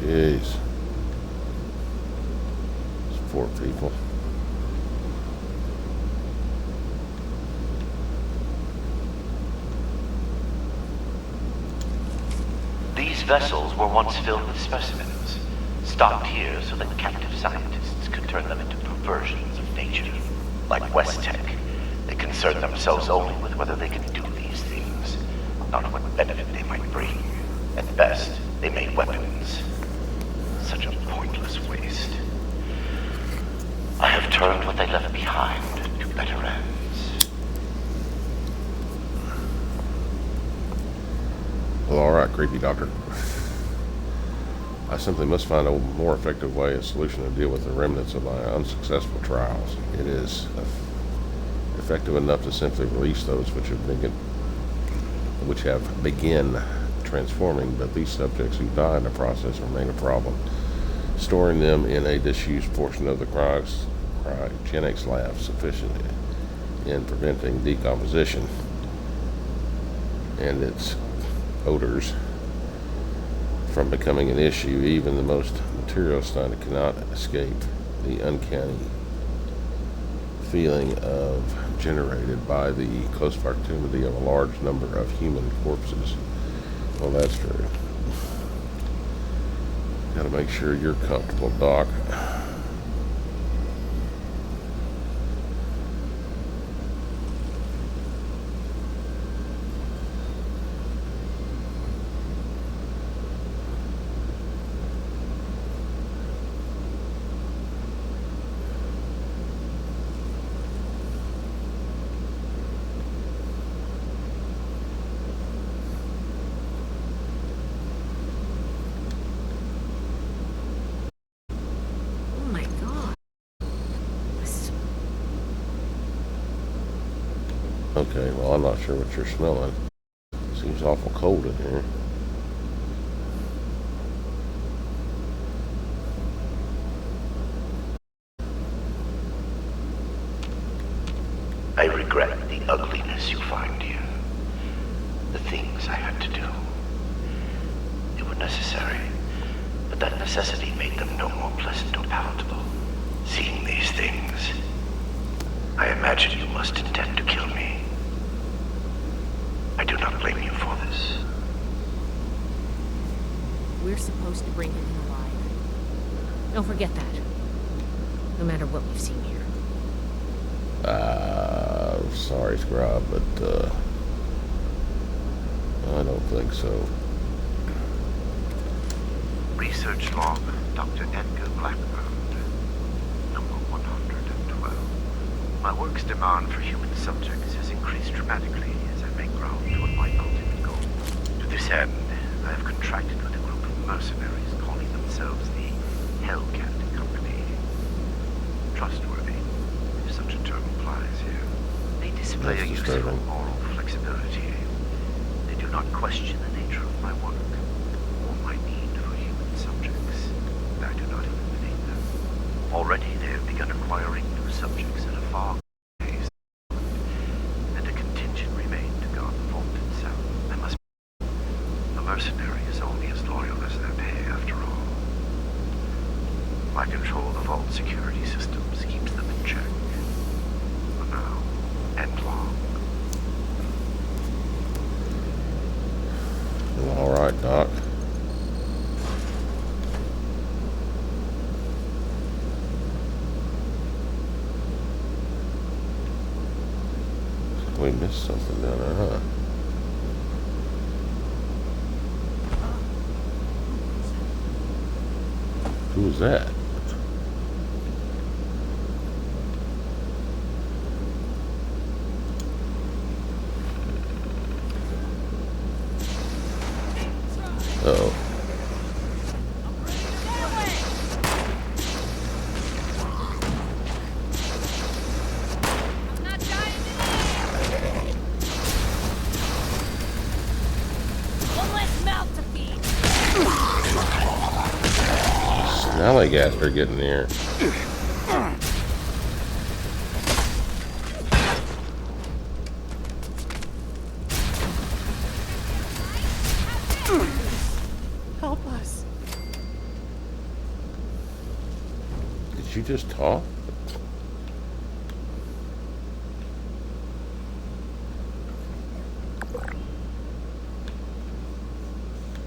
Jeez. These poor people. These vessels were once filled with specimens, stocked here so that captive scientists could turn them into perversions of nature. Like West Tech, they concern themselves only with whether they can do these things, not what benefit they might bring. At best, they made weapons. Such a pointless waste. I have turned what they left behind to better ends. Well, alright, creepy doctor. I simply must find a more effective way, a solution to deal with the remnants of my unsuccessful trials. It is effective enough to simply release those which have begun transforming, but these subjects who die in the process remain a problem. Storing them in a disused portion of the cryogenics lab sufficient in preventing decomposition and its odors from becoming an issue. Even the most material-stunned cannot escape the uncanny feeling generated by the close proximity of a large number of human corpses. Well, that's true. Gotta make sure you're comfortable, Doc. Oh my god. This Okay, well, I'm not sure what you're smelling. Seems awful cold in here. I regret the ugliness you find here. The things I had to do. They were necessary, but that necessity made them no more pleasant or palatable. Seeing these things, I imagine you must intend to kill me. I do not blame you for this. We're supposed to bring him in alive. Don't forget that. No matter what we've seen here. Sorry, Scrub, but I don't think so. Research log, Dr. Edgar Blackburn, number 112. My work's demand for human subjects has increased dramatically as I make ground toward my ultimate goal. To this end, I have contracted with a group of mercenaries calling themselves the Hellcat Company. Trustworthy, if such a term applies here. They display a useful moral flexibility. They do not question the nature of my work or my need for human subjects. I do not eliminate them. Already they have begun acquiring new subjects at a far pace, and a contingent remained to guard the vault itself. I must. A mercenary is only as loyal as their pay, after all. My control of the vault security systems keeps them in check. For now, and long. Well, all right, Doc. We missed something down there, huh? Who was that? Uh-oh. One less mouth to feed. Snallygaster getting near. Help us. just talk?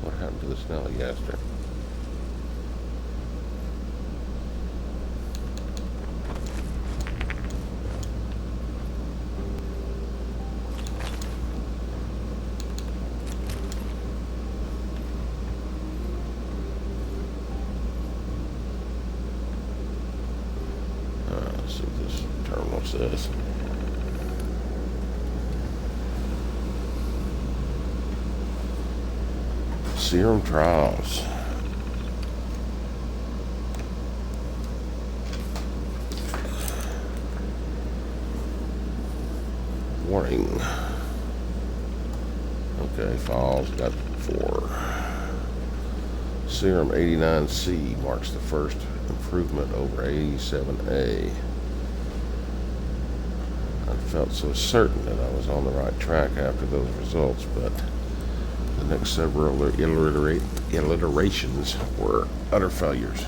What happened to the snallygaster? Let's see what this terminal says. Serum trials. Warning. Okay, files got 4. Serum 89C marks the first improvement over 87A. I felt so certain that I was on the right track after those results, but the next several iterations were utter failures.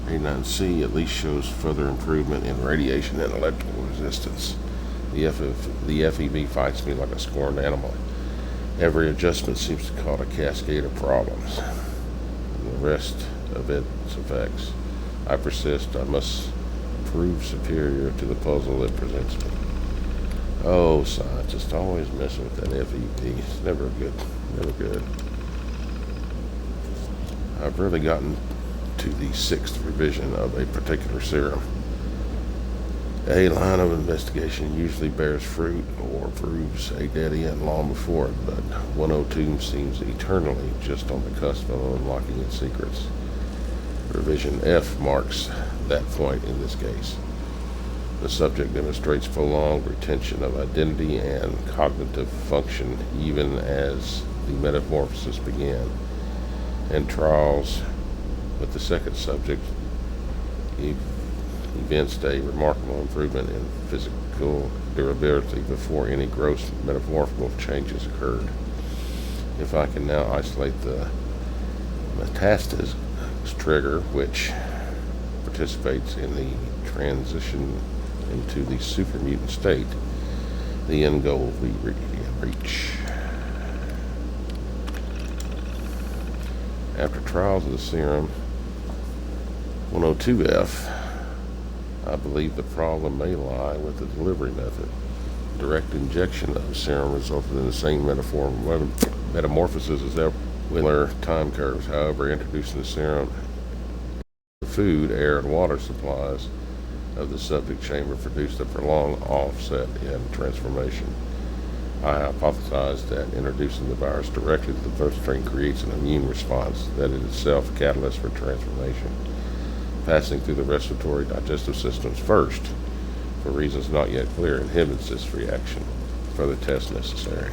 89C at least shows further improvement in radiation and electrical resistance. The FEV fights me like a scorned animal. Every adjustment seems to cause a cascade of problems, and the rest of its effects. I persist. I must prove superior to the puzzle that presents me. Oh, scientists always messing with that FEV. It's never good. Never good. I've really gotten to the 6th revision of a particular serum. A line of investigation usually bears fruit or proves a dead end long before it, but 102 seems eternally just on the cusp of unlocking its secrets. Revision F marks that point in this case. The subject demonstrates prolonged retention of identity and cognitive function even as the metamorphosis began, and trials with the second subject evinced a remarkable improvement in physical durability before any gross metamorphical changes occurred. If I can now isolate the metastasis trigger, which participates in the transition into the super mutant state, the end goal will be reached. After trials of the serum 102F, I believe the problem may lie with the delivery method. Direct injection of serum resulted in the same metamorphosis as ever, with similar time curves. However, introducing the serum, food, air, and water supplies of the subject chamber produced a prolonged offset in transformation. I hypothesized that introducing the virus directly to the bloodstream creates an immune response that is itself a catalyst for transformation, passing through the respiratory digestive systems first, for reasons not yet clear, inhibits this reaction. Further tests necessary.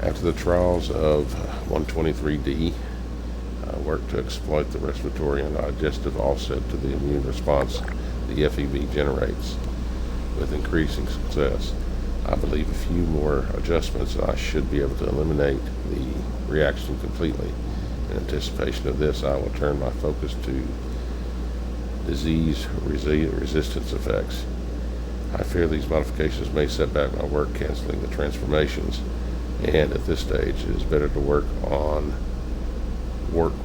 After the trials of 123D, I worked to exploit the respiratory and digestive offset to the immune response the FEV generates. With increasing success, I believe a few more adjustments I should be able to eliminate the reaction completely. In anticipation of this, I will turn my focus to disease resistance effects. I fear these modifications may set back my work canceling the transformations, and at this stage it is better to work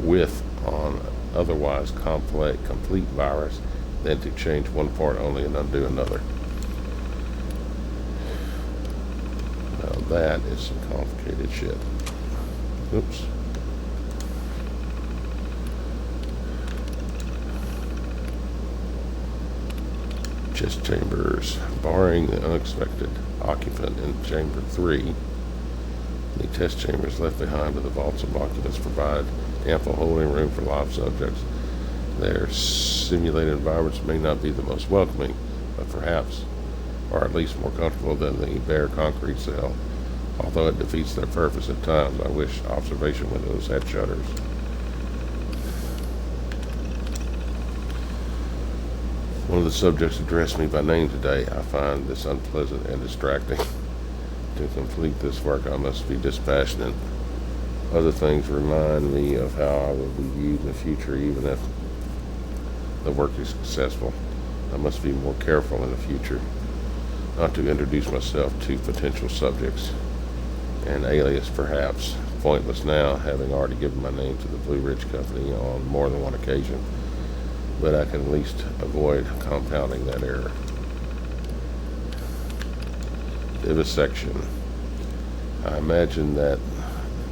with otherwise complete virus than to change one part only and undo another. Now that is some complicated shit. Oops. Chest chambers. Barring the unexpected occupant in chamber 3, the test chambers left behind by the vaults of occupants provide ample holding room for live subjects. Their simulated environments may not be the most welcoming, but perhaps, or at least more comfortable than the bare concrete cell. Although it defeats their purpose at times, I wish observation windows had shutters. One of the subjects addressed me by name today. I find this unpleasant and distracting. To complete this work, I must be dispassionate Other things remind me of how I will be viewed in the future, even if the work is successful. I must be more careful in the future not to introduce myself to potential subjects. An alias, perhaps, pointless now, having already given my name to the Blue Ridge Company on more than one occasion, but I can at least avoid compounding that error. Vivisection. I imagine that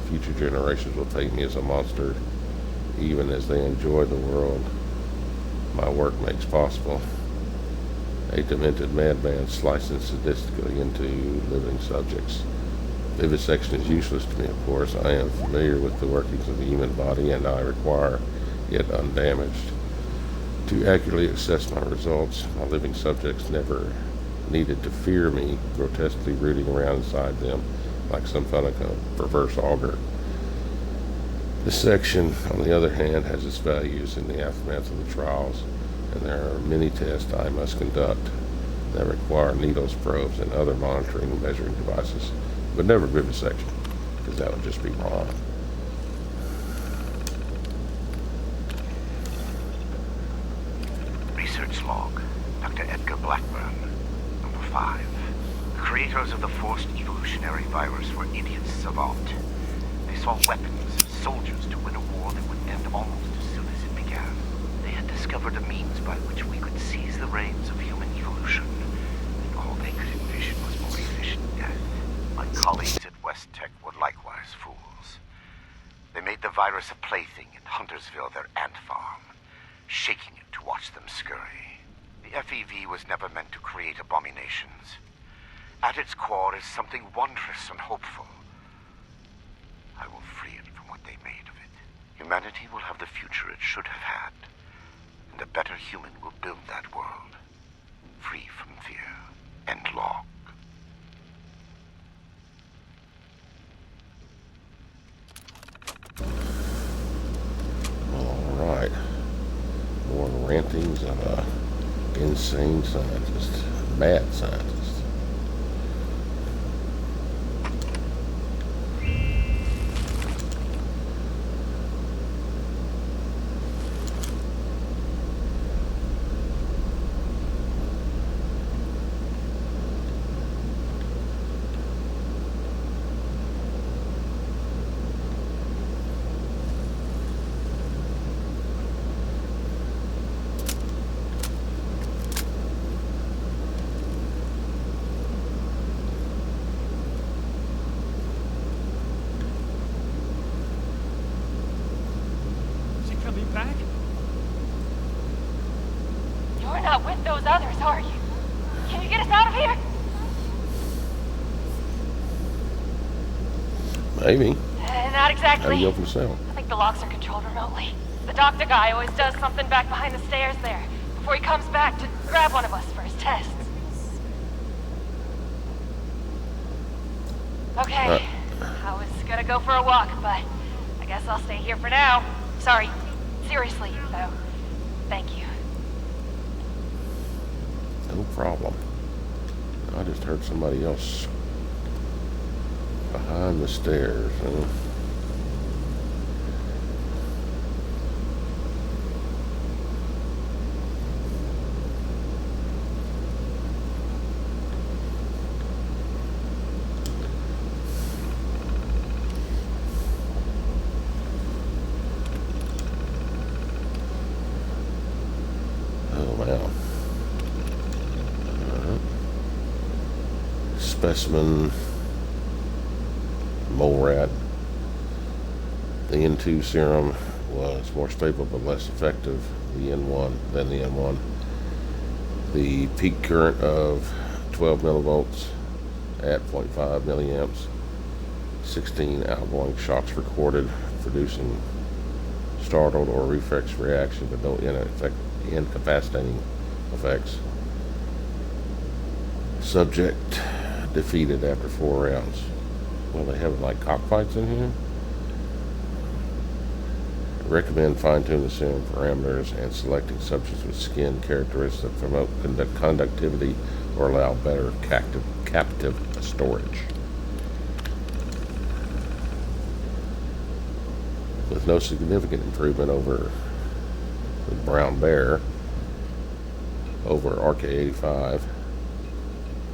future generations will take me as a monster, even as they enjoy the world my work makes possible. A demented madman slicing sadistically into living subjects. Vivisection is useless to me, of course. I am familiar with the workings of the human body, and I require it undamaged. To accurately assess my results, my living subjects never needed to fear me, grotesquely rooting around inside them like some kind of perverse augur. This section, on the other hand, has its values in the aftermath of the trials, and there are many tests I must conduct that require needles, probes, and other monitoring and measuring devices, but never vivisection, because that would just be wrong. Research log, Dr. Edgar Blackburn. Number 5. The creators of the forced evolutionary virus were idiots savant. They saw weapons, soldiers to win a war that would end almost as soon as it began. They had discovered a means by which we could seize the reins of human evolution, and all they could envision was more efficient death. My colleagues at West Tech were likewise fools. They made the virus a plaything in Huntersville, their ant farm, shaking it to watch them scurry. The FEV was never meant to create abominations. At its core is something wondrous and hopeful. I will free it from what they made of it. Humanity will have the future it should have had, and a better human will build that world, free from fear. End log. All right. More rantings of a insane scientist, mad scientist. Back? You're not with those others, are you? Can you get us out of here? Maybe. Not exactly. How do you open the cell? I think the locks are controlled remotely. The doctor guy always does something back behind the stairs there, before he comes back to grab one of us for his tests. Okay, I was gonna go for a walk, but I guess I'll stay here for now. Sorry. Seriously, though. Thank you. No problem. I just heard somebody else behind the stairs. Specimen, mole rat. The N2 serum was more stable but less effective than the N1. The peak current of 12 millivolts at 0.5 milliamps. 16 outgoing shocks recorded, producing startled or reflex reaction, but no incapacitating effects. Subject defeated after 4 rounds. Well, they have like cockfights in here. Recommend fine-tune the serum parameters and selecting subjects with skin characteristics that promote conductivity or allow better captive storage. no significant improvement over the brown bear over RK-85.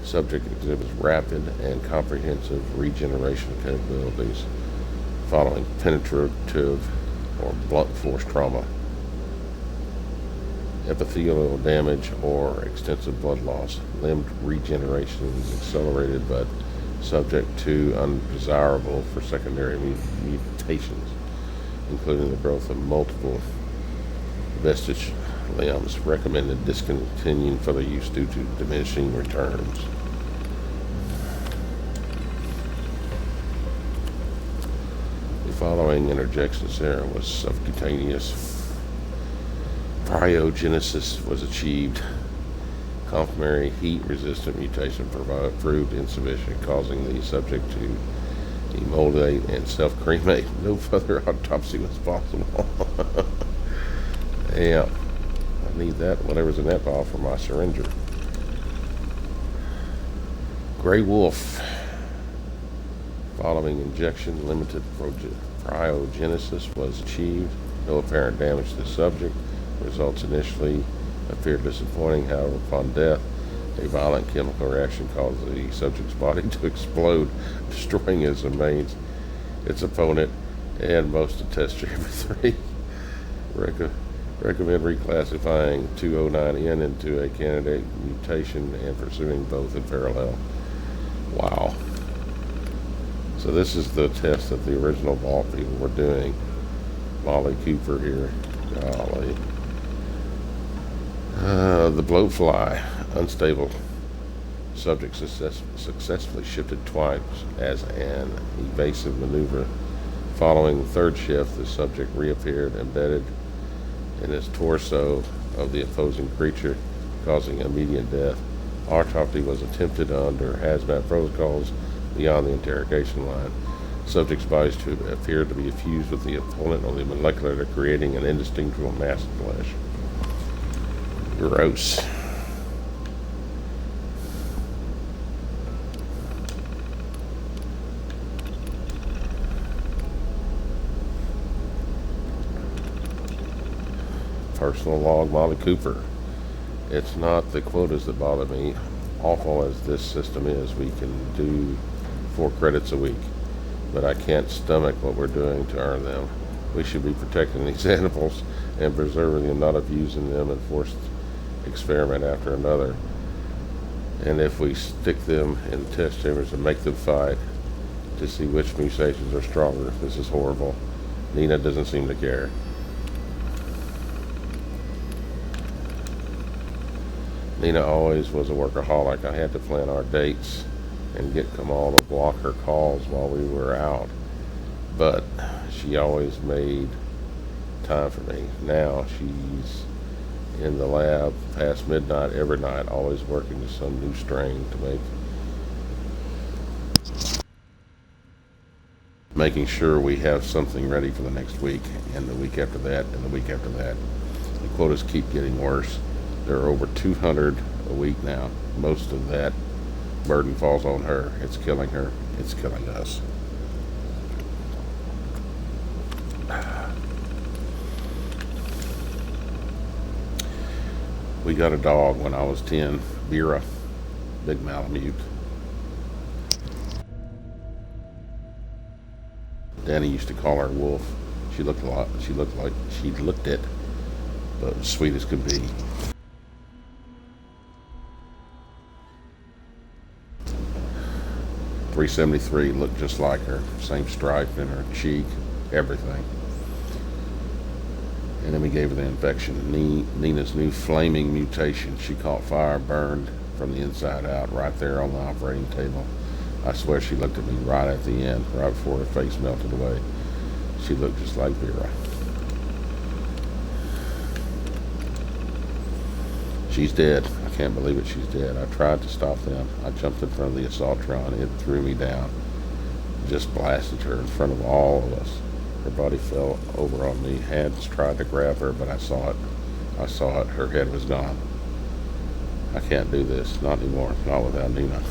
Subject exhibits rapid and comprehensive regeneration capabilities following penetrative or blunt force trauma, epithelial damage, or extensive blood loss. Limb regeneration is accelerated but subject to undesirable for secondary mutations, including the growth of multiple vestige limbs. Recommended discontinuing further use due to diminishing returns. The following interjection serum was subcutaneous cryogenesis was achieved. Complementary heat-resistant mutation proved insufficient, causing the subject to emolliate and self-cremate. No further autopsy was possible. Yeah, I need that, whatever's in that bottle, for my syringer. Gray Wolf. Following injection, limited cryogenesis was achieved. No apparent damage to the subject. Results initially appeared disappointing. However, upon death, a violent chemical reaction caused the subject's body to explode, destroying his remains, its opponent, and most of test chamber 3. Recommend reclassifying 209N into a candidate mutation and pursuing both in parallel. Wow. So this is the test that the original Vault people were doing. Molly Cooper here. Golly. The blowfly, unstable. Subject successfully shifted twice as an evasive maneuver. Following the third shift, the subject reappeared embedded in his torso of the opposing creature, causing immediate death. Autopsy was attempted under hazmat protocols beyond the interrogation line. Subject's bodies appeared to be fused with the opponent on the molecular, creating an indistinguishable mass of flesh. Gross. Personal log, Molly Cooper. It's not the quotas that bother me. Awful as this system is, we can do 4 credits a week, but I can't stomach what we're doing to earn them. We should be protecting these animals and preserving them, not abusing them and forced experiment after another. And if we stick them in test chambers and make them fight to see which mutations are stronger, this is horrible. Nina doesn't seem to care. Nina always was a workaholic. I had to plan our dates and get Kamal to block her calls while we were out, but she always made time for me. Now she's in the lab past midnight every night, always working to some new strain to making sure we have something ready for the next week and the week after that and the week after that. The quotas keep getting worse. There are over 200 a week now. Most of that burden falls on her. It's killing her. It's killing us. We got a dog when I was 10, Vera, big Malamute. Danny used to call her Wolf. She looked like she looked it, but sweet as could be. .373 looked just like her, same stripe in her cheek, everything. And then we gave her the infection. Nina's new flaming mutation. She caught fire, burned from the inside out, right there on the operating table. I swear she looked at me right at the end, right before her face melted away. She looked just like Vera. She's dead. I can't believe it. She's dead. I tried to stop them. I jumped in front of the assault truck. It threw me down. Just blasted her in front of all of us. Her body fell over on me. Hands tried to grab her, but I saw it. I saw it. Her head was gone. I can't do this. Not anymore. Not without Nina.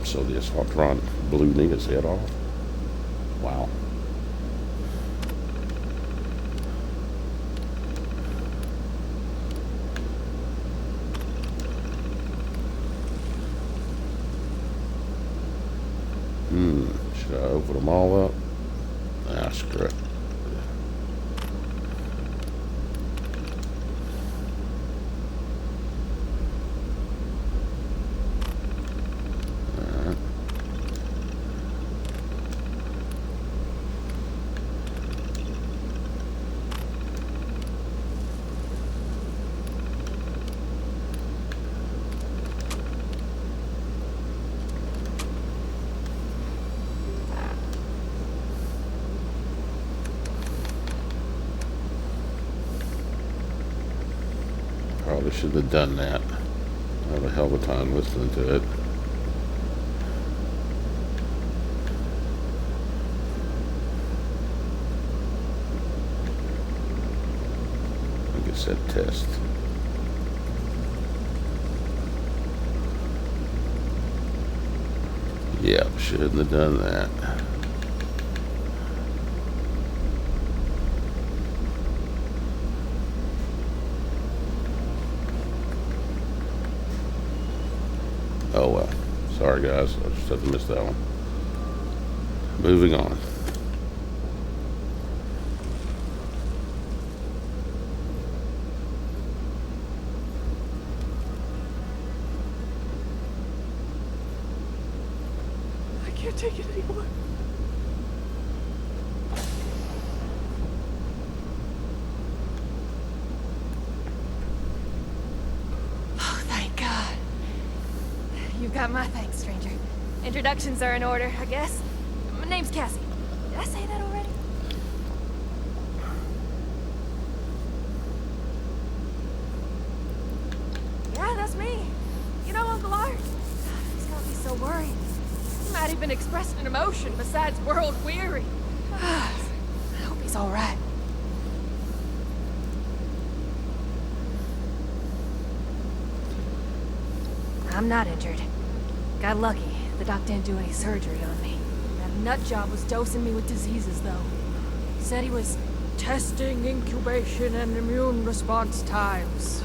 So the assault truck blew Nina's head off. Wow. Should I open them all up? Ah, screw it. Alright. Probably should have done that. I have a hell of a time listening to it. I think it said test. Yep, shouldn't have done that. Oh well. Sorry guys, I just have to miss that one. Moving on. I can't take it anymore. Oh, thank God. You got my thanks, stranger. Introductions are in order, I guess. My name's Cassie. Did I say that already? Yeah, that's me. You know Uncle Art? He's got me so worried. He might even express an emotion besides world weary. I hope he's all right. I'm not injured. Got lucky. The doc didn't do any surgery on me. That nut job was dosing me with diseases, though. He said he was testing incubation and immune response times.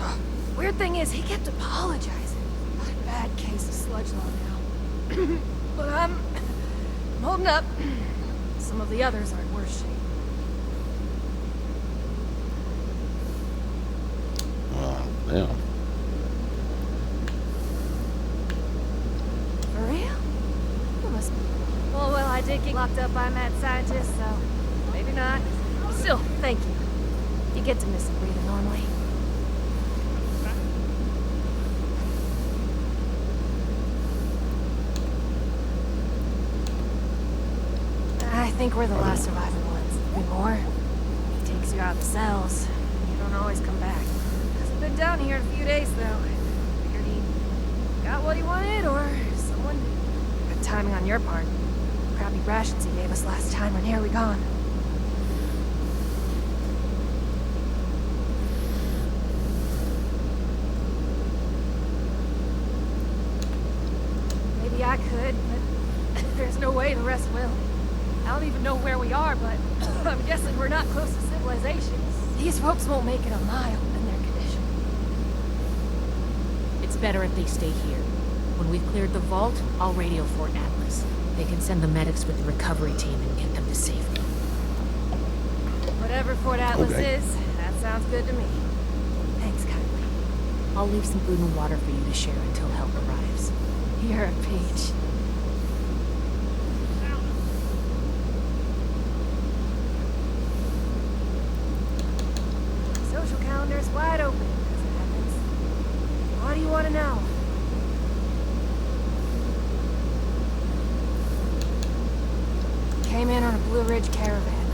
Weird thing is, he kept apologizing. Got a bad case of sludge lung now. But I'm holding up. Some of the others are in worse shape. Well, yeah. For real? You must be. Well, I did get locked up by a mad scientist, so maybe not. Still, thank you. You get to miss a breather normally. I think we're the last surviving ones. Maybe more. He takes you out the cells. You don't always come back. Hasn't been down here in a few days, though. Figured he got what he wanted, or someone. Good timing on your part. Crappy rations he gave us last time are nearly gone. Maybe I could, but there's no way the rest will. I don't even know where we are, but I'm guessing we're not close to civilization. These folks won't make it a mile in their condition. It's better if they stay here. When we've cleared the vault, I'll radio Fort Atlas. They can send the medics with the recovery team and get them to safety. Whatever Fort Atlas Okay. is, that sounds good to me. Thanks kindly. I'll leave some food and water for you to share until help arrives. You're a peach. Social calendar's wide open, as it happens. What do you want to know? Came in on a Blue Ridge caravan.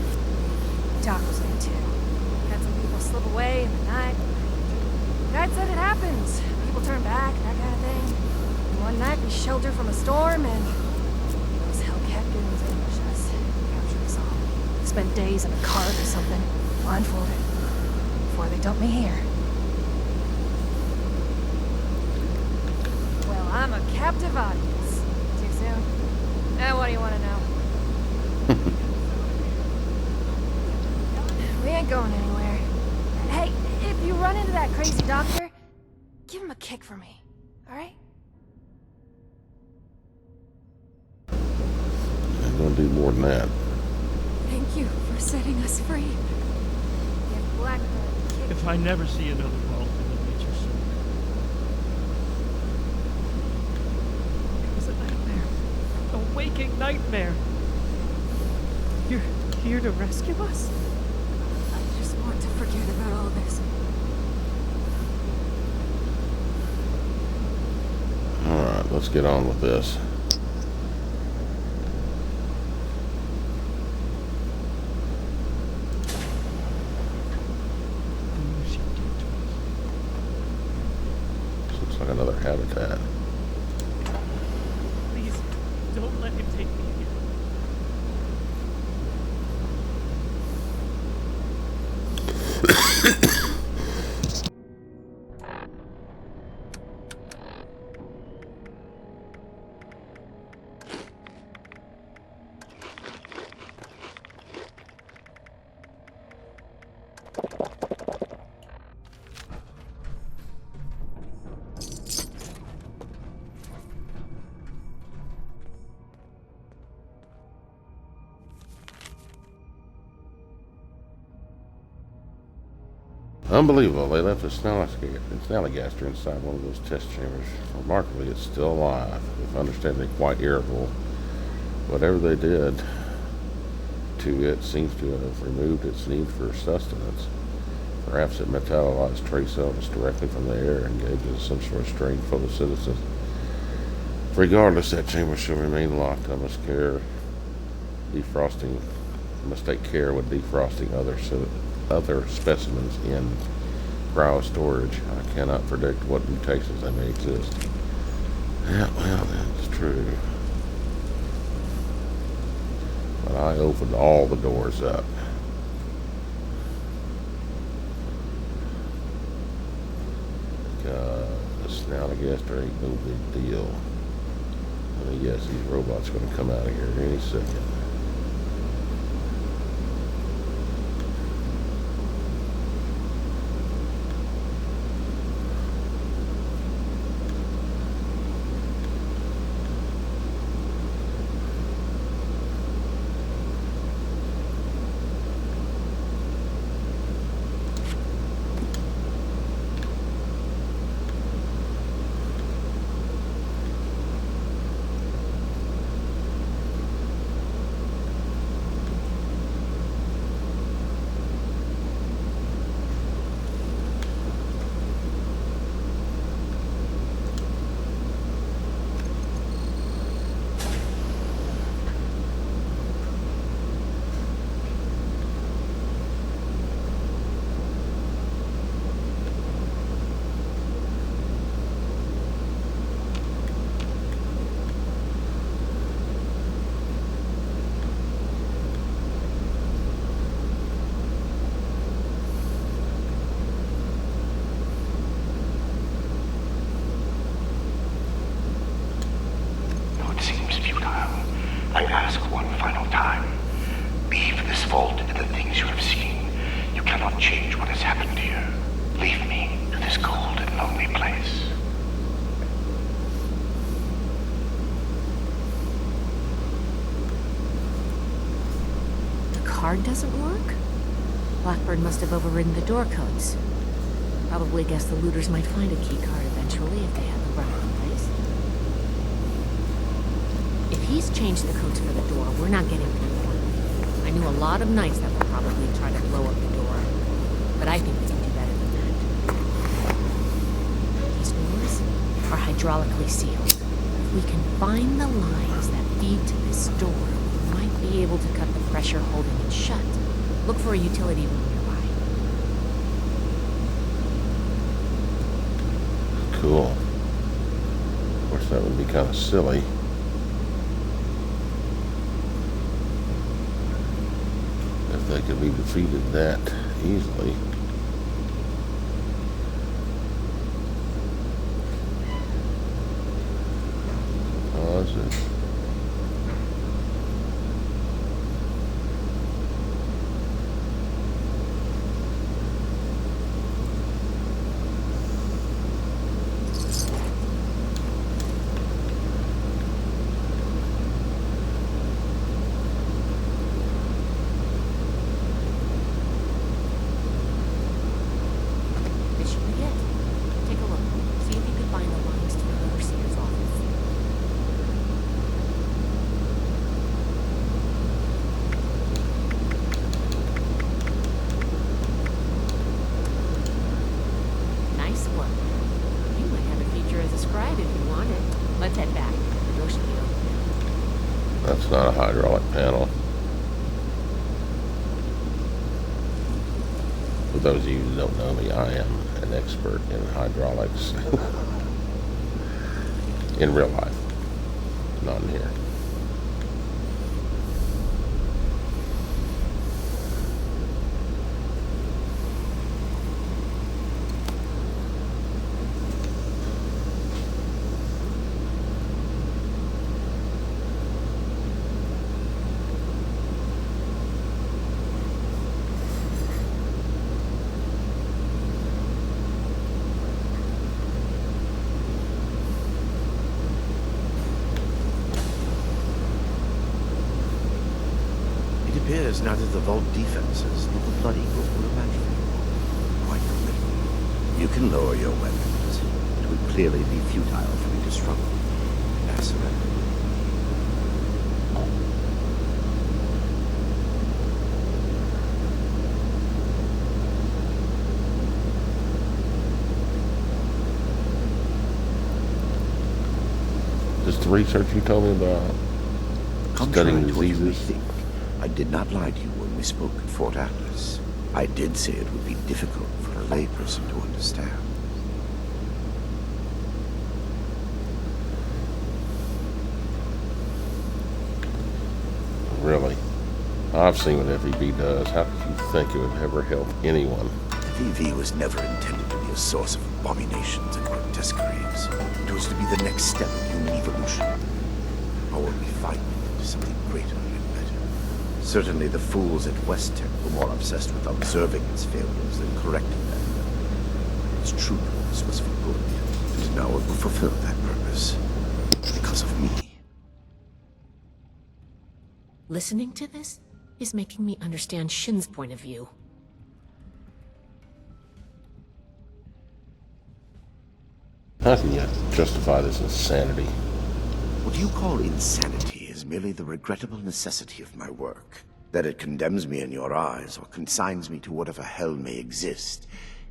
Doc was there too. Had some people slip away in the night. Guide said it happens. People turn back, that kind of thing. And one night we sheltered from a storm and those Hellcat goons ambushed us. Captured us all. Spent days in a cart or something, blindfolded, before they dumped me here. Well, I'm a captive audience. Too soon? Now what do you want to know? We ain't going anywhere. Hey, if you run into that crazy doctor, give him a kick for me, alright? gonna do more than that. Thank you for setting us free. If Blackbird kicked If I never see another vault in the nature soon. It was a nightmare. A waking nightmare. You're here to rescue us? I just want to forget about all this. Alright, let's get on with this. She did to us. This looks like another habitat. Please, don't let him take me again. Unbelievable. They left a snallygaster inside one of those test chambers. Remarkably, it's still alive, if understandably quite irritable. Whatever they did to it seems to have removed its need for sustenance. Perhaps it metabolized trace elements directly from the air and gave it some sort of strange photosynthesis. Regardless, that chamber shall remain locked. I must take care with defrosting other specimens in cryo storage. I cannot predict what mutations they may exist. Yeah, well, that's true. But I opened all the doors up. Because snallygaster ain't no big deal. I mean, yes, these robots are going to come out of here any second. I ask one final time. Leave this vault and the things you have seen. You cannot change what has happened here. Leave me to this cold and lonely place. The card doesn't work? Blackbird must have overridden the door codes. Probably guess the looters might find a key card eventually if they have the right place. If he's changed the codes for the door, we're not getting through one. I knew a lot of knights that would probably try to blow up the door, but I think we can do better than that. These doors are hydraulically sealed. If we can find the lines that feed to this door, we might be able to cut the pressure holding it shut. Look for a utility room nearby. Cool. Of course, that would be kind of silly. If they could be defeated that easily. Pause it. What? You might have a feature as a scribe if you want it. Let's head back. The door should be open. That's not a hydraulic panel. For those of you who don't know me, I am an expert in hydraulics. In real life. Not in here. It appears neither the vault defenses nor the Blood Eagles will match for you. Quite formidable. You can lower your weapons. It would clearly be futile for me to struggle. I surrender. Just the research you told me about studying Contrary to what you may diseases. think, I did not lie to you when we spoke at Fort Atlas. I did say it would be difficult for a layperson to understand. Really? I've seen what FEV does. How could you think it would ever help anyone? VV was never intended to be a source of abominations and grotesqueries. It was to be the next step in human evolution. Our refinement into something greater and better. Certainly the fools at West Tech were more obsessed with observing its failures than correcting them. Its true purpose was for good, and now it will fulfill that purpose. Because of me. Listening to this is making me understand Shin's point of view. How can you justify this insanity? What you call insanity is merely the regrettable necessity of my work. That it condemns me in your eyes or consigns me to whatever hell may exist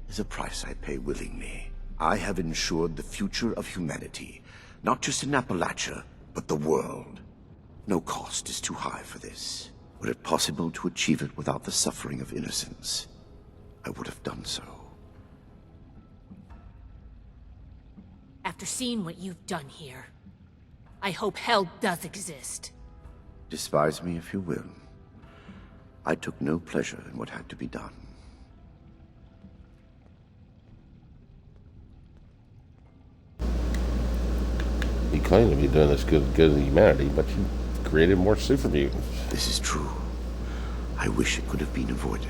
is a price I pay willingly. I have ensured the future of humanity, not just in Appalachia, but the world. No cost is too high for this. Were it possible to achieve it without the suffering of innocence, I would have done so. After seeing what you've done here, I hope hell does exist. Despise me if you will. I took no pleasure in what had to be done. You claim to be doing this good to humanity, but you created more super mutants. This is true. I wish it could have been avoided.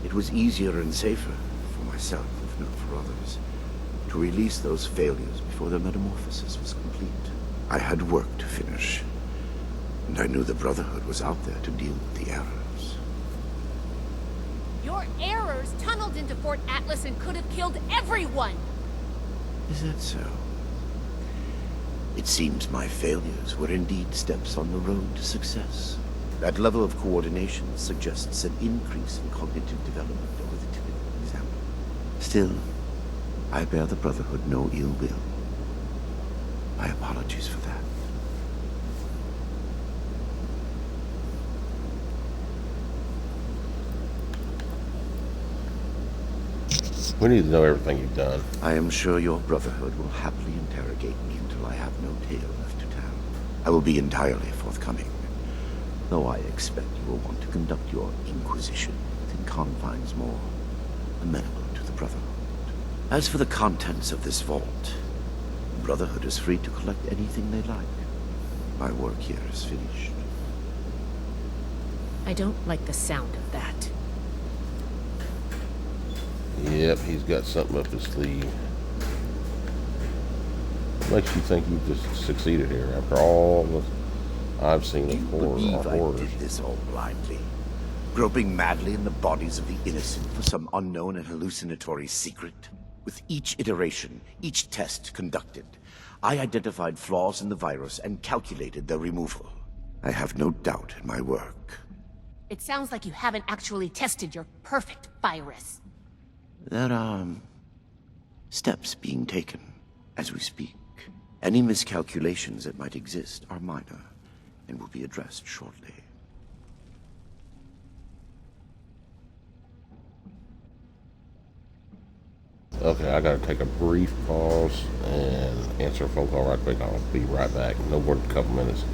It was easier and safer for myself, if not for others, to release those failures before their metamorphosis was complete. I had work to finish, and I knew the Brotherhood was out there to deal with the errors. Your errors tunneled into Fort Atlas and could have killed everyone! Is that so? It seems my failures were indeed steps on the road to success. That level of coordination suggests an increase in cognitive development over the typical example. Still, I bear the Brotherhood no ill will. My apologies for that. We need to know everything you've done. I am sure your Brotherhood will happily interrogate me until I have no tale left to tell. I will be entirely forthcoming, though I expect you will want to conduct your inquisition within confines more amenable to the Brotherhood. As for the contents of this vault, the Brotherhood is free to collect anything they like. My work here is finished. I don't like the sound of that. Yep, he's got something up his sleeve. Makes you think you've just succeeded here after all the I've seen of Believe I horrors. did this all blindly, groping madly in the bodies of the innocent for some unknown and hallucinatory secret. With each iteration, each test conducted, I identified flaws in the virus and calculated their removal. I have no doubt in my work. It sounds like you haven't actually tested your perfect virus. There are Steps being taken as we speak. Any miscalculations that might exist are minor and will be addressed shortly. Okay, I gotta take a brief pause and answer a phone call right quick. I'll be right back. No more than a couple minutes.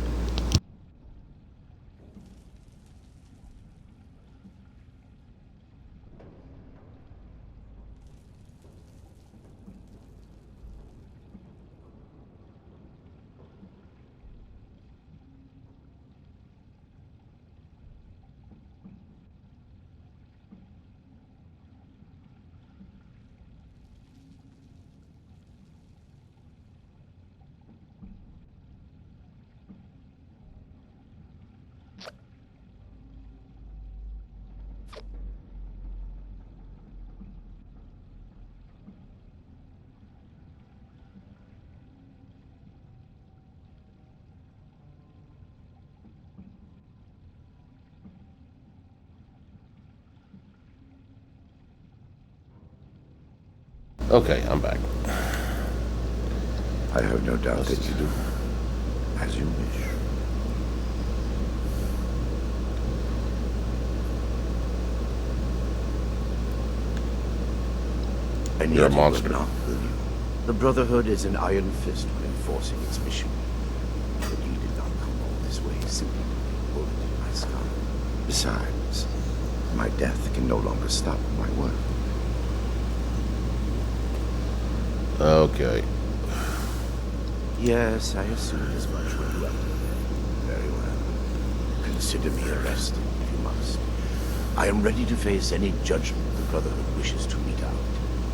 Okay, I'm back. I have no doubt that you do. As you wish. And You're a yet you monster. will not, will you? The Brotherhood is an iron fist when enforcing its mission. But you did not come all this way simply to be a bullet in my skull. Besides, my death can no longer stop my work. Okay. Yes, I assumed as much when you left. Very well. Consider me arrested if you must. I am ready to face any judgment the Brotherhood wishes to mete out.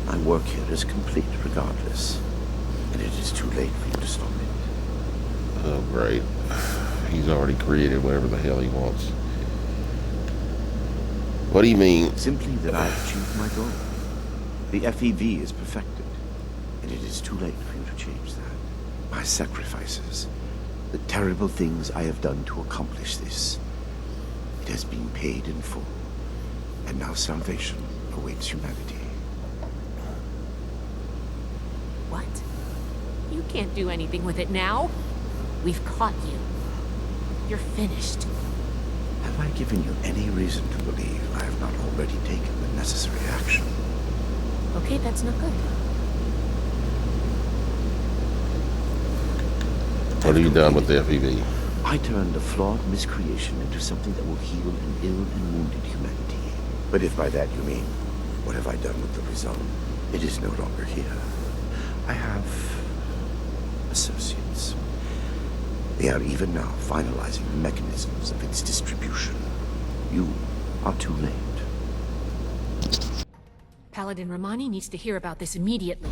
My work here is complete regardless, and it is too late for you to stop it. Oh, great. He's already created whatever the hell he wants. What do you mean? Simply that I have achieved my goal. The FEV is perfected, and it is too late for you to change that. My sacrifices, the terrible things I have done to accomplish this, it has been paid in full, and now salvation awaits humanity. What? You can't do anything with it now. We've caught you. You're finished. Have I given you any reason to believe I have not already taken the necessary action? Okay, that's not good. What have you done with the FEV? I turned a flawed miscreation into something that will heal an ill and wounded humanity. But if by that you mean, what have I done with the result? It is no longer here. I have associates. They are even now finalizing the mechanisms of its distribution. You are too late. Paladin Romani needs to hear about this immediately.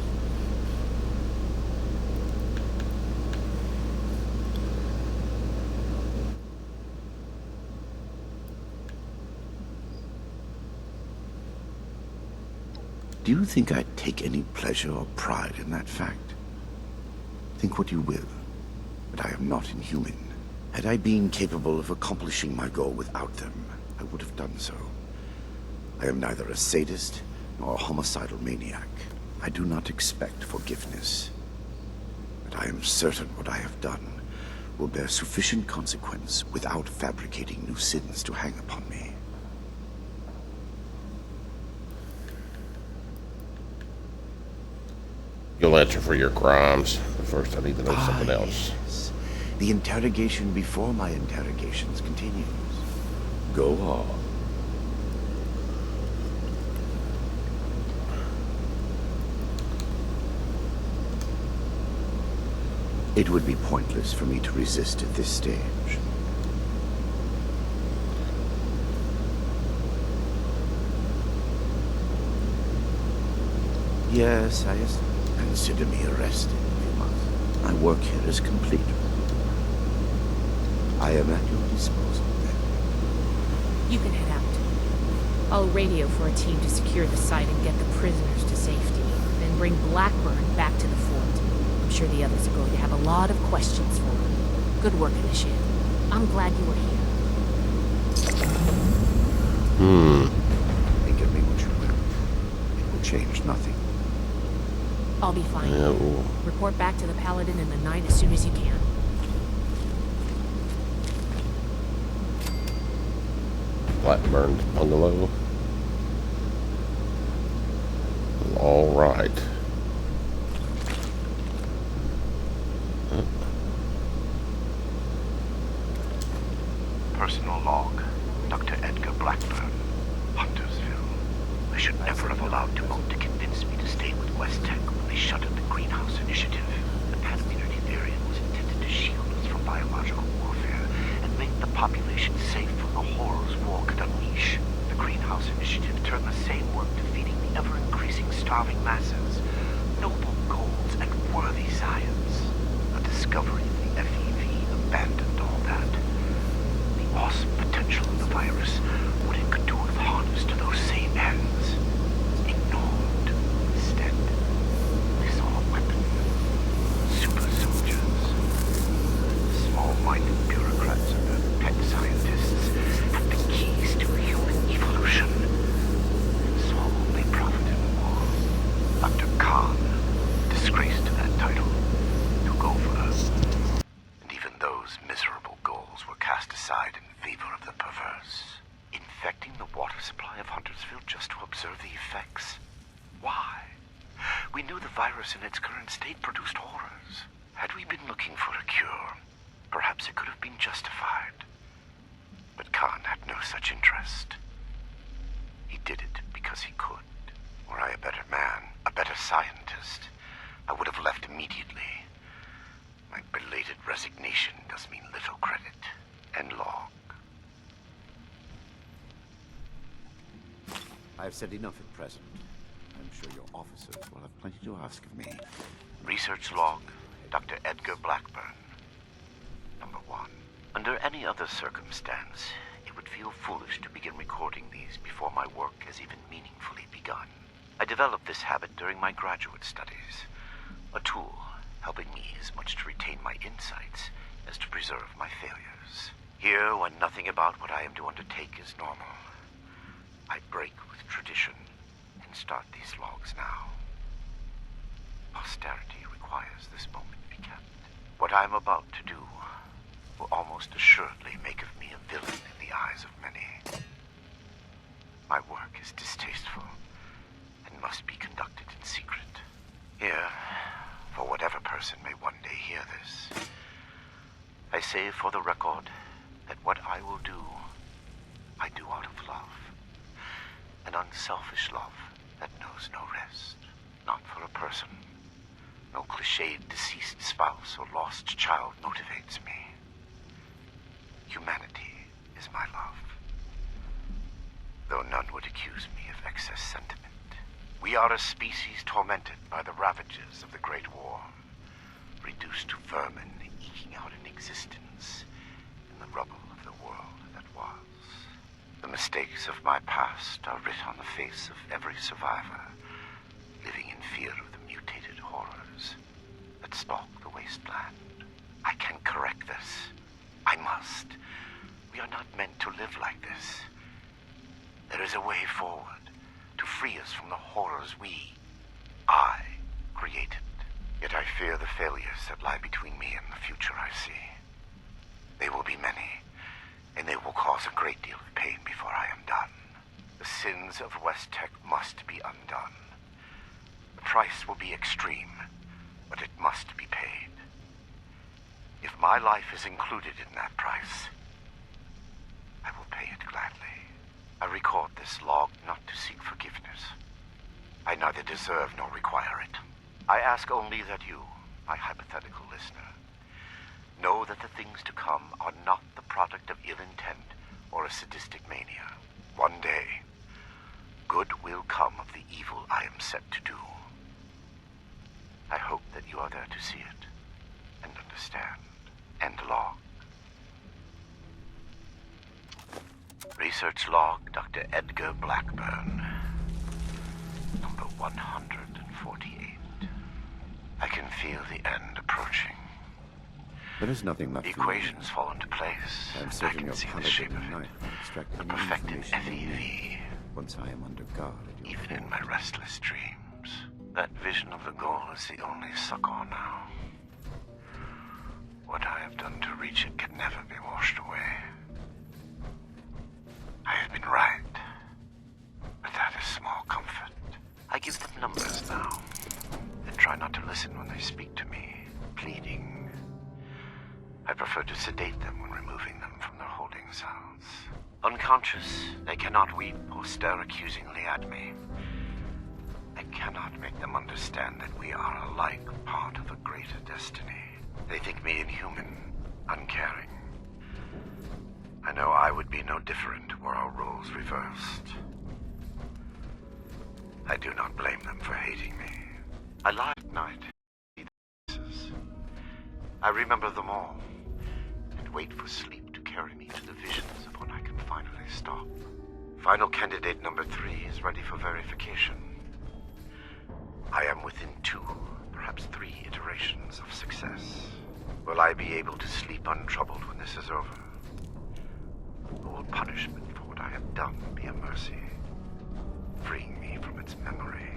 Do you think I take any pleasure or pride in that fact? Think what you will, but I am not inhuman. Had I been capable of accomplishing my goal without them, I would have done so. I am neither a sadist nor a homicidal maniac. I do not expect forgiveness. But I am certain what I have done will bear sufficient consequence without fabricating new sins to hang upon me. You'll answer for your crimes. But first, I need to know something else. Yes. The interrogation before my interrogations continues. Go on. It would be pointless for me to resist at this stage. Yes, I consider me arrested if you must. My work here is complete. I am at your disposal then. You can head out. I'll radio for a team to secure the site and get the prisoners to safety. Then bring Blackburn back to the fort. I'm sure the others are going to have a lot of questions for him. Good work, Initiate. I'm glad you were here. Think of me what you will. It will change nothing. I'll be fine. Yeah, well, Report back to the Paladin in the night as soon as you can. Blackburn's bungalow. All right. Personal log, Dr. Edgar Blackburn, Huntersville. I should never have allowed Dumont to convince me to stay with West Tech when they shuttered the Greenhouse Initiative. The pan-immunity variant was intended to shield us from biological warfare and make the population safe from the horrors war could unleash. The Greenhouse Initiative turned the same work to feeding the ever-increasing starving masses. Noble goals and worthy science. The discovery of the FEV abandoned all that. The awesome potential of the virus, what it could do if harnessed to those same ends. Ignored. Instead, we saw a weapon. Super soldiers. Small-minded bureaucrats and their pet scientists had the keys to human evolution. And saw only profit in war. Dr. Khan, disgraced to that title, took over. And even those miserable goals were cast aside in favor of the perverse. Infecting the water supply of Huntersville just to observe the effects? Why? We knew the virus in its current state produced horrors. Had we been looking for a cure, perhaps it could have been justified. But Khan had no such interest. He did it because he could. Were I a better man, a better scientist, I would have left immediately. My belated resignation does me little credit. End log. I've said enough at present. I'm sure your officers will have plenty to ask of me. Research log, Dr. Edgar Blackburn. Number 1. Under any other circumstance, it would feel foolish to begin recording these before my work has even meaningfully begun. I developed this habit during my graduate studies, a tool helping me as much to retain my insights as to preserve my failures. Here, when nothing about what I am to undertake is normal, I break with tradition and start these logs now. Posterity requires this moment be kept. What I am about to do will almost assuredly make of me a villain in the eyes of many. My work is distasteful and must be conducted in secret. Here, for whatever person may one day hear this, I say for the record that what I will do, I do out of love. An unselfish love that knows no rest. Not for a person. No cliched deceased spouse or lost child motivates me. Humanity is my love. Though none would accuse me of excess sentiment. We are a species tormented by the ravages of the Great War, reduced to vermin eking out an existence in the rubble of the world that was. The mistakes of my past are writ on the face of every survivor, living in fear of the mutated horrors that stalk the wasteland. I can correct this. I must. We are not meant to live like this. There is a way forward to free us from the horrors I created. Yet I fear the failures that lie between me and the future I see. They will be many, and they will cause a great deal of pain before I am done. The sins of West Tech must be undone. The price will be extreme, but it must be paid. If my life is included in that price, I will pay it gladly. I record this log not to seek forgiveness. I neither deserve nor require it. I ask only that you, my hypothetical listener, know that the things to come are not the product of ill intent or a sadistic mania. One day, good will come of the evil I am set to do. I hope that you are there to see it and understand. End log. Research log, Dr. Edgar Blackburn. Number 148. I can feel the end approaching. There is nothing left. The equations fall into place. I'm I certain can your see the Paladin shape of and it. Knight will extract The any perfected information you FEV. need once I am under guard at your Even in my restless dreams. That vision of the goal is the only succor now. What I have done to reach it can never be washed away. I have been right, but that is small comfort. I give them numbers now, and try not to listen when they speak to me, pleading. I prefer to sedate them when removing them from their holding cells. Unconscious, they cannot weep or stare accusingly at me. I cannot make them understand that we are alike part of a greater destiny. They think me inhuman, uncaring. I know I would be no different were our roles reversed. I do not blame them for hating me. I lie at night, see the faces. I remember them all, and wait for sleep to carry me to the visions of when I can finally stop. Final candidate number 3 is ready for verification. I am within 2, perhaps 3 iterations of success. Will I be able to sleep untroubled when this is over? Or will punishment for what I have done be a mercy, freeing me from its memory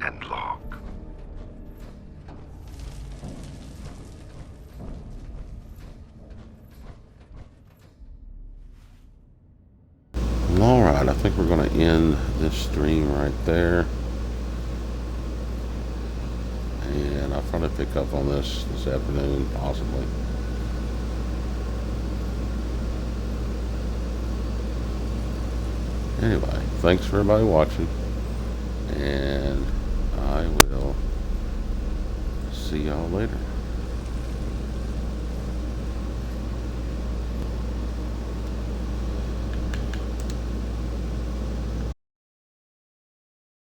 and log? Alright, I think we're going to end this stream right there. And I'll probably pick up on this afternoon, possibly. Anyway, thanks for everybody watching. And I will see y'all later.